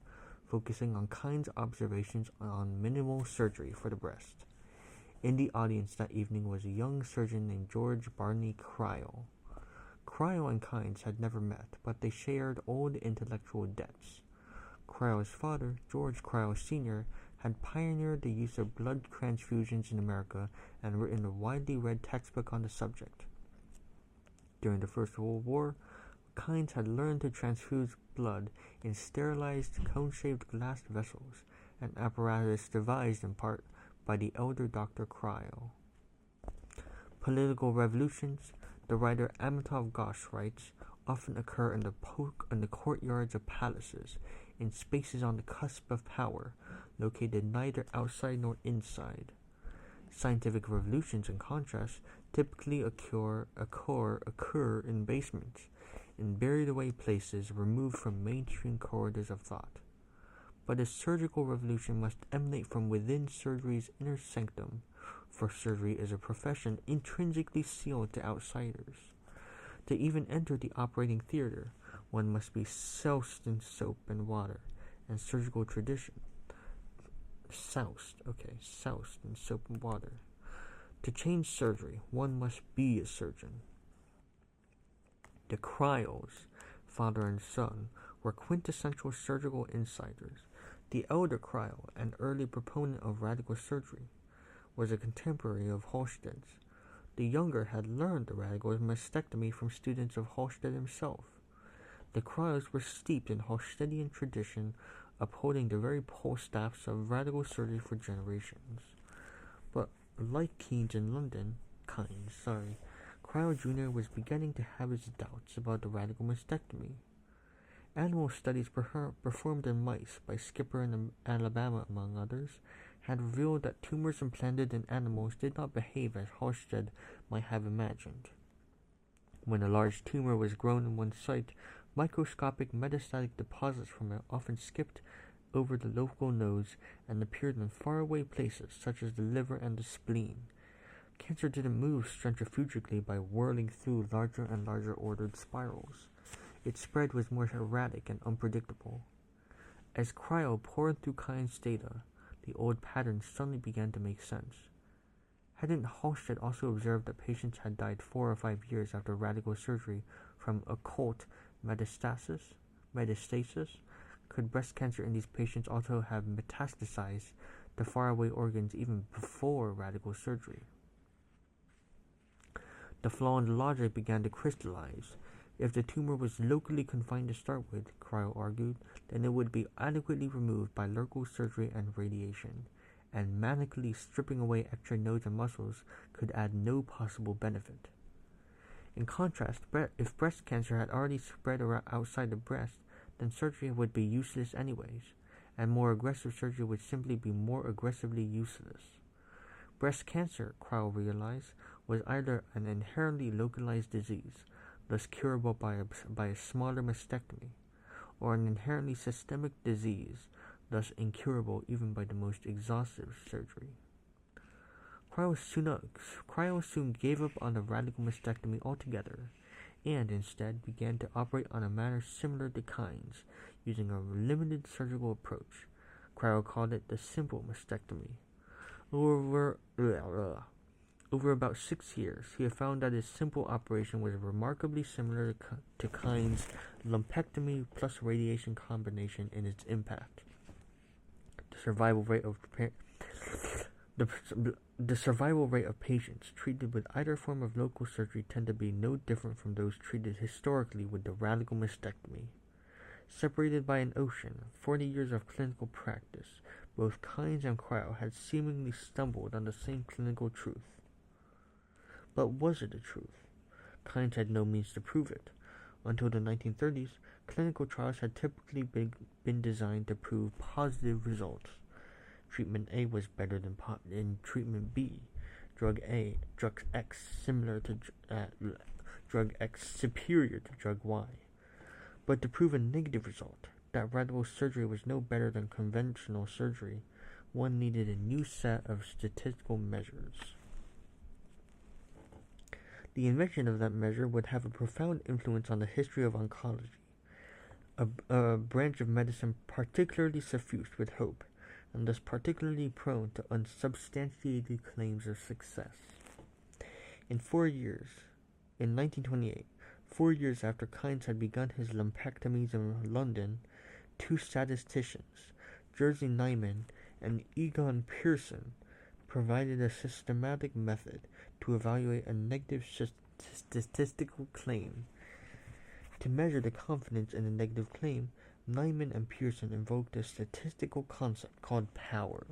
focusing on Kynes' observations on minimal surgery for the breast. In the audience that evening was a young surgeon named George Barney Cryle. Cryle and Kynes had never met, but they shared old intellectual debts. Cryle's father, George Cryle Sr., had pioneered the use of blood transfusions in America and written a widely read textbook on the subject. During the First World War, Kynes had learned to transfuse blood in sterilized cone-shaped glass vessels, an apparatus devised in part by the elder Dr. Cryle. Political revolutions, the writer Amitav Ghosh writes, often occur in the courtyards of palaces, in spaces on the cusp of power, located neither outside nor inside. Scientific revolutions, in contrast, typically occur in basements, in buried-away places removed from mainstream corridors of thought. But a surgical revolution must emanate from within surgery's inner sanctum, for surgery is a profession intrinsically sealed to outsiders. To even enter the operating theater, one must be soused in soap and water, and surgical tradition. Soused in soap and water. To change surgery, one must be a surgeon. The Cryles, father and son, were quintessential surgical insiders. The elder Cryle, an early proponent of radical surgery, was a contemporary of Halsted's. The younger had learned the radical mastectomy from students of Halsted himself. The Cryles were steeped in Halstedian tradition, upholding the very pole staffs of radical surgery for generations. But like Kynes, Cryle Jr. was beginning to have his doubts about the radical mastectomy. Animal studies performed in mice by Skipper in Alabama, among others, had revealed that tumors implanted in animals did not behave as Halsted might have imagined. When a large tumor was grown in one site, microscopic metastatic deposits from it often skipped over the local nodes and appeared in faraway places such as the liver and the spleen. Cancer didn't move centrifugally by whirling through larger and larger ordered spirals. its spread was more erratic and unpredictable. As Cryo poured through Kyne's data, the old patterns suddenly began to make sense. Hadn't Halsted also observed that patients had died 4 or 5 years after radical surgery from occult metastasis? Could breast cancer in these patients also have metastasized to faraway organs even before radical surgery? The flaw in the logic began to crystallize. If the tumor was locally confined to start with, Cryo argued, then it would be adequately removed by local surgery and radiation, and manically stripping away extra nodes and muscles could add no possible benefit. In contrast, if breast cancer had already spread outside the breast, then surgery would be useless anyways, and more aggressive surgery would simply be more aggressively useless. Breast cancer, Cryo realized, was either an inherently localized disease, thus curable by a smaller mastectomy, or an inherently systemic disease, thus incurable even by the most exhaustive surgery. Cryo soon gave up on the radical mastectomy altogether, and instead began to operate on a manner similar to Kyne's, using a limited surgical approach. Cryo called it the simple mastectomy. Over about 6 years, he had found that his simple operation was remarkably similar to Kyne's lumpectomy plus radiation combination in its impact. The survival rate of patients treated with either form of local surgery tended to be no different from those treated historically with the radical mastectomy. Separated by an ocean, 40 years of clinical practice, both Kynes and Cryo had seemingly stumbled on the same clinical truth. But was it a truth? Kynes had no means to prove it. Until the 1930s, clinical trials had typically been designed to prove positive results. Treatment A was better than treatment B. Drug X superior to drug Y. But to prove a negative result, that radical surgery was no better than conventional surgery, one needed a new set of statistical measures. The invention of that measure would have a profound influence on the history of oncology, a branch of medicine particularly suffused with hope, and thus particularly prone to unsubstantiated claims of success. In 1928, 4 years after Kynes had begun his lumpectomies in London, 2 statisticians, Jerzy Neyman and Egon Pearson, provided a systematic method to evaluate a negative statistical claim. To measure the confidence in a negative claim, Neyman and Pearson invoked a statistical concept called power.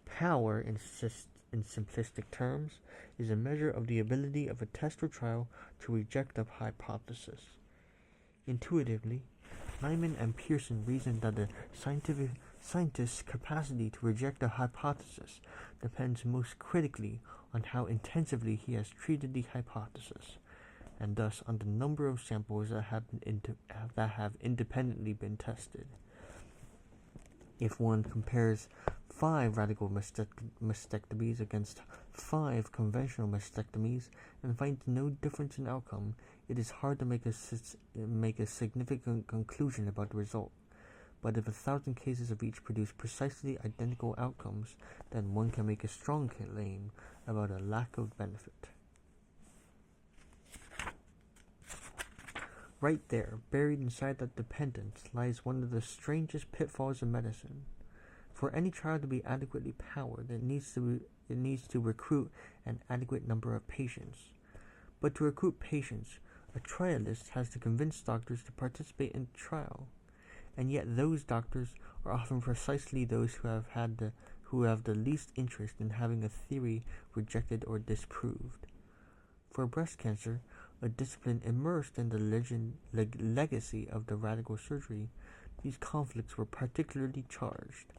Power, in simplistic terms, is a measure of the ability of a test or trial to reject a hypothesis. Intuitively, Neyman and Pearson reasoned that a scientist's capacity to reject a hypothesis depends most critically on how intensively he has treated the hypothesis, and thus on the number of samples that have independently been tested. If one compares 5 radical mastectomies against 5 conventional mastectomies and finds no difference in outcome, it is hard to make a significant conclusion about the result. But if 1,000 cases of each produce precisely identical outcomes, then one can make a strong claim about a lack of benefit. Right there, buried inside that dependence, lies one of the strangest pitfalls of medicine. For any trial to be adequately powered, it needs to recruit an adequate number of patients. But to recruit patients, a trialist has to convince doctors to participate in the trial. And yet those doctors are often precisely those who have the least interest in having a theory rejected or disproved. For breast cancer, a discipline immersed in the legacy of the radical surgery, these conflicts were particularly charged.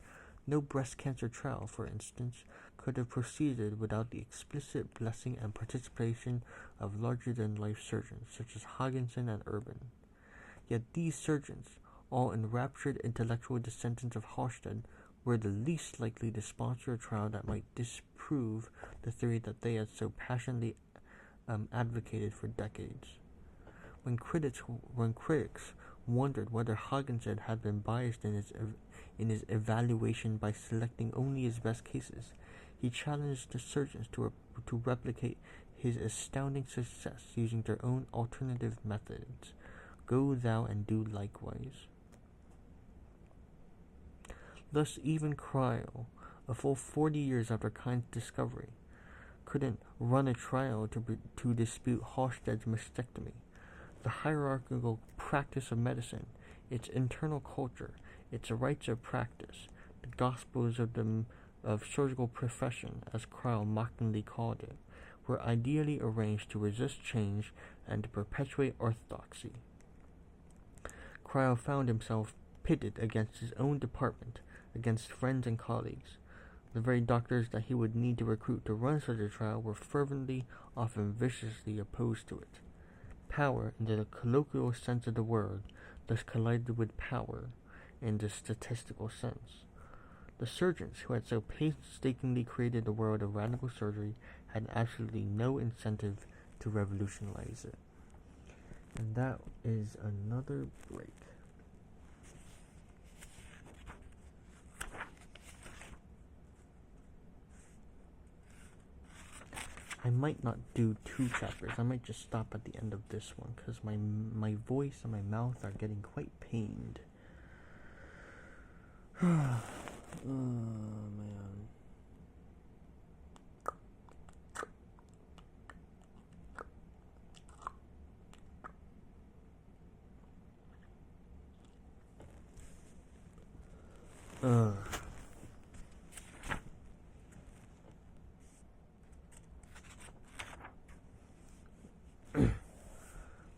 No breast cancer trial, for instance, could have proceeded without the explicit blessing and participation of larger-than-life surgeons such as Haagensen and Urban. Yet these surgeons, all enraptured intellectual descendants of Halsted, were the least likely to sponsor a trial that might disprove the theory that they had so passionately advocated for decades. When critics wondered whether Haagensen had been biased in his evaluation by selecting only his best cases, he challenged the surgeons to replicate his astounding success using their own alternative methods. Go thou and do likewise. Thus, even Cryle, a full 40 years after Kien's discovery, couldn't run a trial to dispute Halsted's mastectomy. The hierarchical practice of medicine, its internal culture, its rites of practice, the gospels of surgical profession, as Cryle mockingly called it, were ideally arranged to resist change and to perpetuate orthodoxy. Cryle found himself pitted against his own department, against friends and colleagues. The very doctors that he would need to recruit to run such a trial were fervently, often viciously opposed to it. Power, in the colloquial sense of the word, thus collided with power in the statistical sense. The surgeons who had so painstakingly created the world of radical surgery had absolutely no incentive to revolutionize it. And that is another break. I might not do 2 chapters. I might just stop at the end of this one because my voice and my mouth are getting quite pained. Oh, man.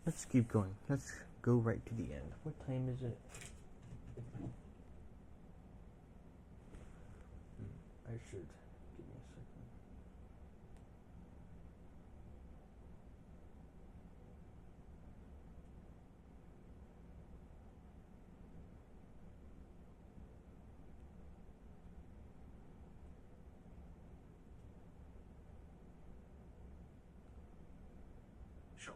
Let's keep going. Let's go right to the end. What time is it? I should. Give me a second. Sure.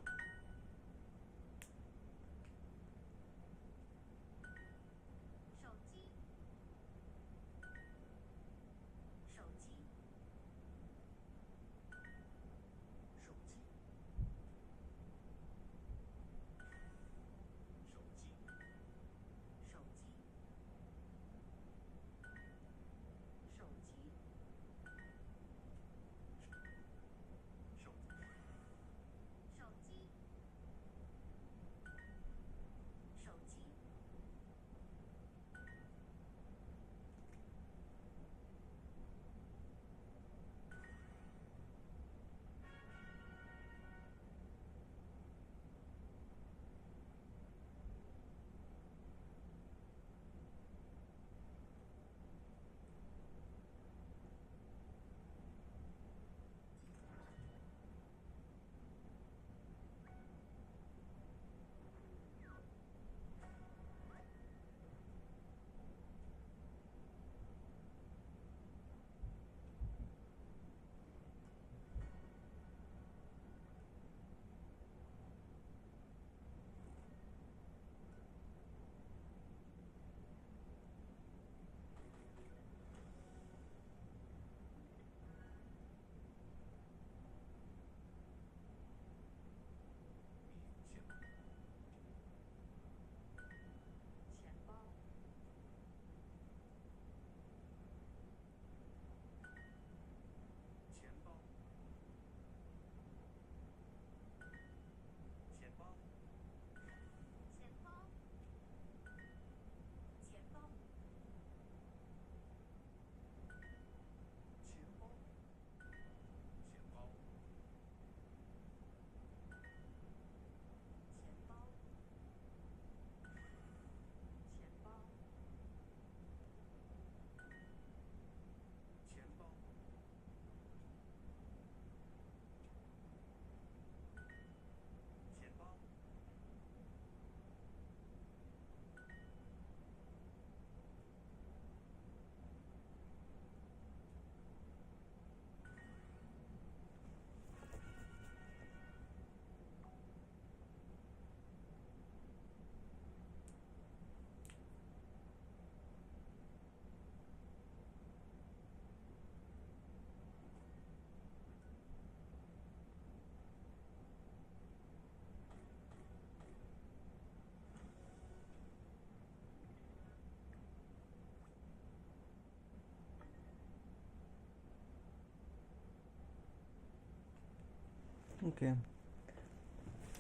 Okay.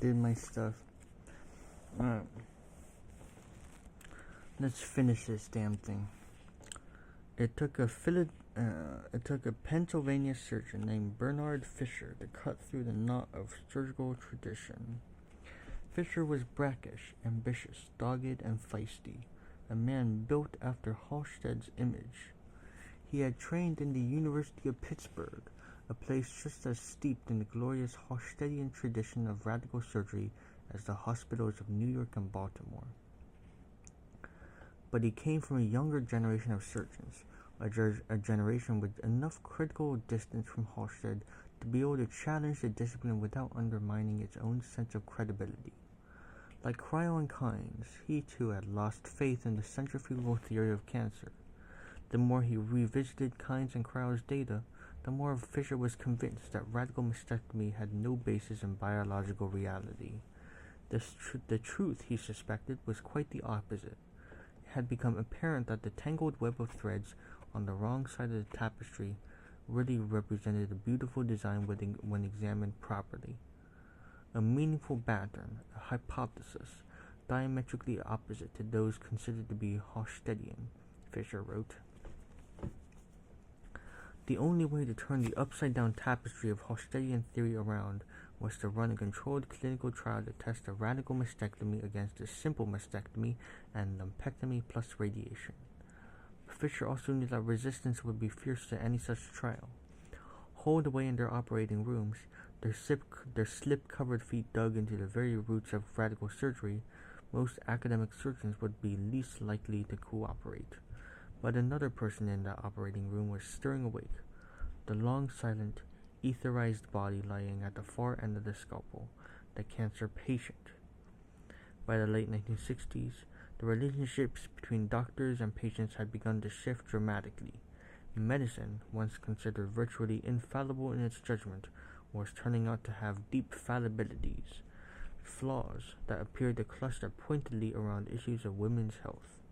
Did my stuff. Alright. Let's finish this damn thing. It took a Pennsylvania surgeon named Bernard Fisher to cut through the knot of surgical tradition. Fisher was brackish, ambitious, dogged, and feisty, a man built after Halsted's image. He had trained in the University of Pittsburgh, a place just as steeped in the glorious Halstedian tradition of radical surgery as the hospitals of New York and Baltimore. But he came from a younger generation of surgeons, a generation with enough critical distance from Halsted to be able to challenge the discipline without undermining its own sense of credibility. Like Cryo and Kynes, he too had lost faith in the centrifugal theory of cancer. The more he revisited Kynes and Cryo's data, the more Fisher was convinced that radical mastectomy had no basis in biological reality. The truth, he suspected, was quite the opposite. It had become apparent that the tangled web of threads on the wrong side of the tapestry really represented a beautiful design when examined properly. A meaningful pattern, a hypothesis, diametrically opposite to those considered to be Halstedian, Fisher wrote. The only way to turn the upside-down tapestry of Halstedian theory around was to run a controlled clinical trial to test a radical mastectomy against a simple mastectomy and lumpectomy plus radiation. Fisher also knew that resistance would be fierce to any such trial. Holed away in their operating rooms, their slip-covered feet dug into the very roots of radical surgery, most academic surgeons would be least likely to cooperate. But another person in that operating room was stirring awake, the long, silent, etherized body lying at the far end of the scalpel, the cancer patient. By the late 1960s, the relationships between doctors and patients had begun to shift dramatically. Medicine, once considered virtually infallible in its judgment, was turning out to have deep fallibilities, flaws that appeared to cluster pointedly around issues of women's health.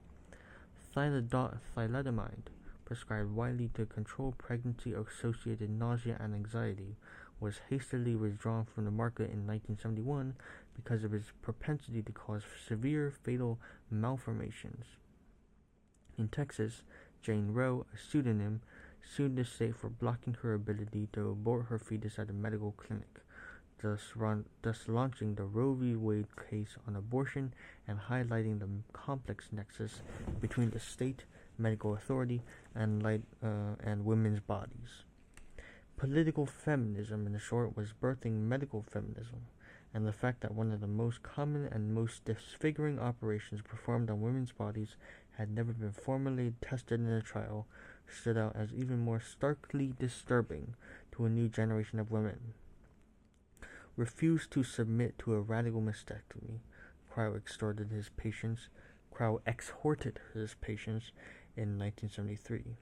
Thalidomide, prescribed widely to control pregnancy-associated nausea and anxiety, was hastily withdrawn from the market in 1971 because of its propensity to cause severe fatal malformations. In Texas, Jane Roe, a pseudonym, sued the state for blocking her ability to abort her fetus at a medical clinic, thus launching the Roe v. Wade case on abortion and highlighting the complex nexus between the state, medical authority, and women's bodies. Political feminism, in short, was birthing medical feminism, and the fact that one of the most common and most disfiguring operations performed on women's bodies had never been formally tested in a trial stood out as even more starkly disturbing to a new generation of women. Refused to submit to a radical mastectomy, Cryo exhorted his patients in 1973.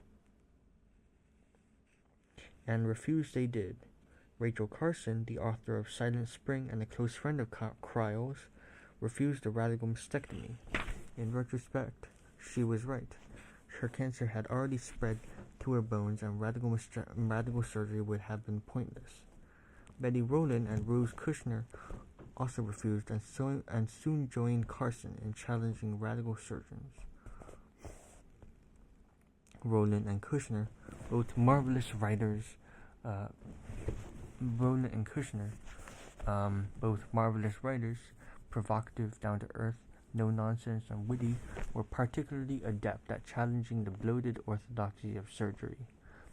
And refused they did. Rachel Carson, the author of Silent Spring and a close friend of Cryo's, refused a radical mastectomy. In retrospect, she was right. Her cancer had already spread to her bones, and radical surgery would have been pointless. Betty Rowland and Rose Kushner also refused and soon joined Carson in challenging radical surgeons. Rowland and Kushner, both marvelous writers, provocative, down-to-earth, no-nonsense, and witty, were particularly adept at challenging the bloated orthodoxy of surgery.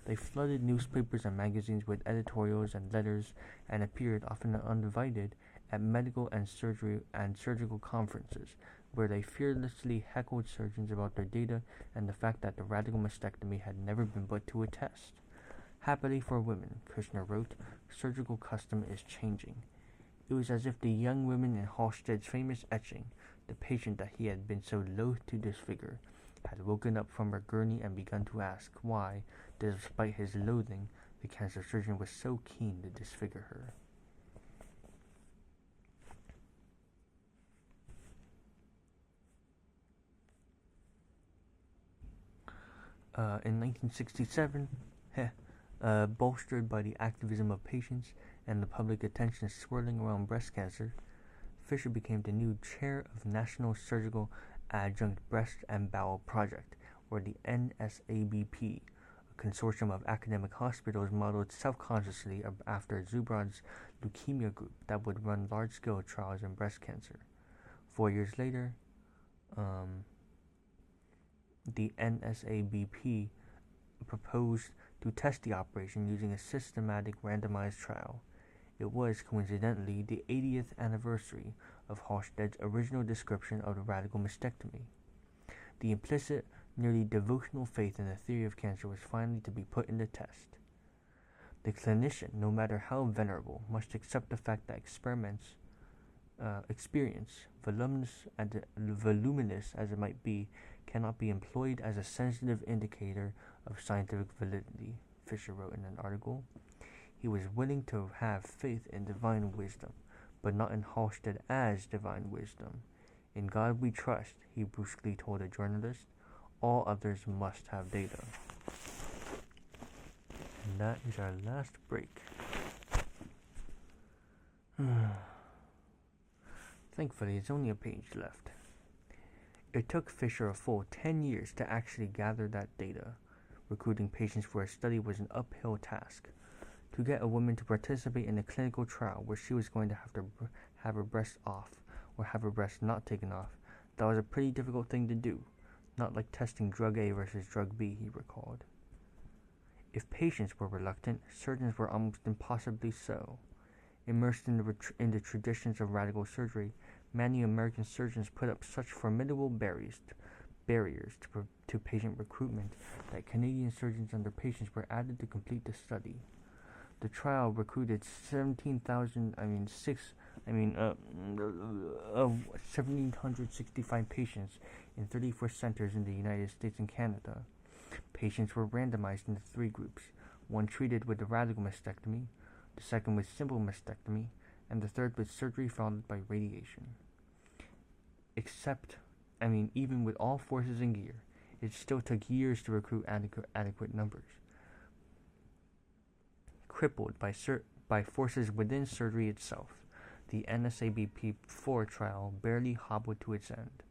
They flooded newspapers and magazines with editorials and letters and appeared, often uninvited, at medical and surgical conferences, where they fearlessly heckled surgeons about their data and the fact that the radical mastectomy had never been put to a test. Happily for women, Kushner wrote, surgical custom is changing. It was as if the young women in Halsted's famous etching, the patient that he had been so loath to disfigure, had woken up from her gurney and begun to ask why, despite his loathing, the cancer surgeon was so keen to disfigure her. In 1967, Bolstered by the activism of patients and the public attention swirling around breast cancer, Fisher became the new chair of National Surgical Adjunct Breast and Bowel Project, or the NSABP, a consortium of academic hospitals modeled self-consciously after Zubrod's leukemia group that would run large-scale trials in breast cancer. 4 years later, the NSABP proposed to test the operation using a systematic randomized trial. It was, coincidentally, the 80th anniversary of Halsted's original description of the radical mastectomy. The implicit, nearly devotional faith in the theory of cancer was finally to be put in the test. The clinician, no matter how venerable, must accept the fact that experience, voluminous as it might be, cannot be employed as a sensitive indicator of scientific validity, Fisher wrote in an article. He was willing to have faith in divine wisdom, but not in Halsted as divine wisdom. In God we trust, he brusquely told a journalist. All others must have data. And that is our last break. Thankfully, it's only a page left. It took Fisher a full 10 years to actually gather that data. Recruiting patients for a study was an uphill task. To get a woman to participate in a clinical trial where she was going to have her breast off or have her breast not taken off, that was a pretty difficult thing to do. Not like testing drug A versus drug B, he recalled. If patients were reluctant, surgeons were almost impossibly so. Immersed in the traditions of radical surgery, many American surgeons put up such formidable barriers to patient recruitment that Canadian surgeons and their patients were added to complete the study. The trial recruited 1,765 patients in 34 centers in the United States and Canada. Patients were randomized into 3 groups, one treated with a radical mastectomy, the second with simple mastectomy, and the third with surgery followed by radiation. Even with all forces in gear, it still took years to recruit adequate numbers. Crippled by forces within surgery itself, the NSABP4 trial barely hobbled to its end.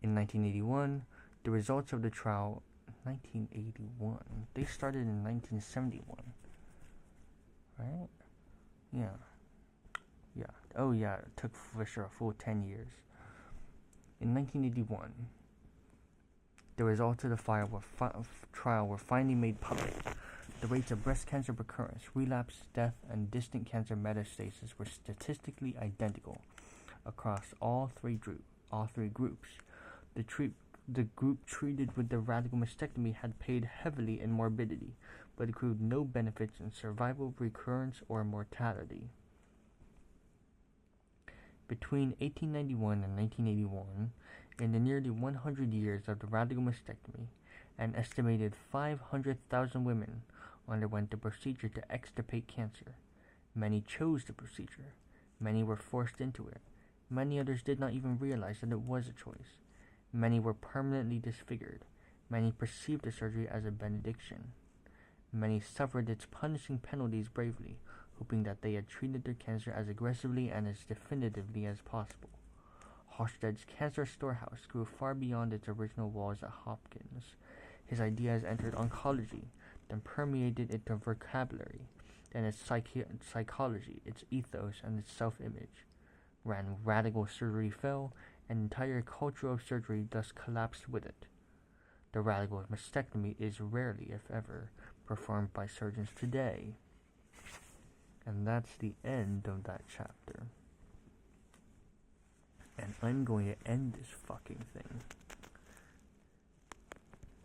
In 1981, the results of the trial. 1981. They started in 1971. Right? Yeah. Oh yeah, it took Fisher a full 10 years. In 1981, the results of the trial were finally made public. The rates of breast cancer recurrence, relapse, death, and distant cancer metastasis were statistically identical across all three groups. The group treated with the radical mastectomy had paid heavily in morbidity, but accrued no benefits in survival, recurrence, or mortality. Between 1891 and 1981, in the nearly 100 years of the radical mastectomy, an estimated 500,000 women underwent the procedure to extirpate cancer. Many chose the procedure. Many were forced into it. Many others did not even realize that it was a choice. Many were permanently disfigured. Many perceived the surgery as a benediction. Many suffered its punishing penalties bravely, hoping that they had treated their cancer as aggressively and as definitively as possible. Halsted's cancer storehouse grew far beyond its original walls at Hopkins. His ideas entered oncology, then permeated into vocabulary, then its psychology, its ethos, and its self-image. Radical surgery fell, an entire culture of surgery thus collapsed with it. The radical mastectomy is rarely, if ever, performed by surgeons today. And that's the end of that chapter. And I'm going to end this fucking thing.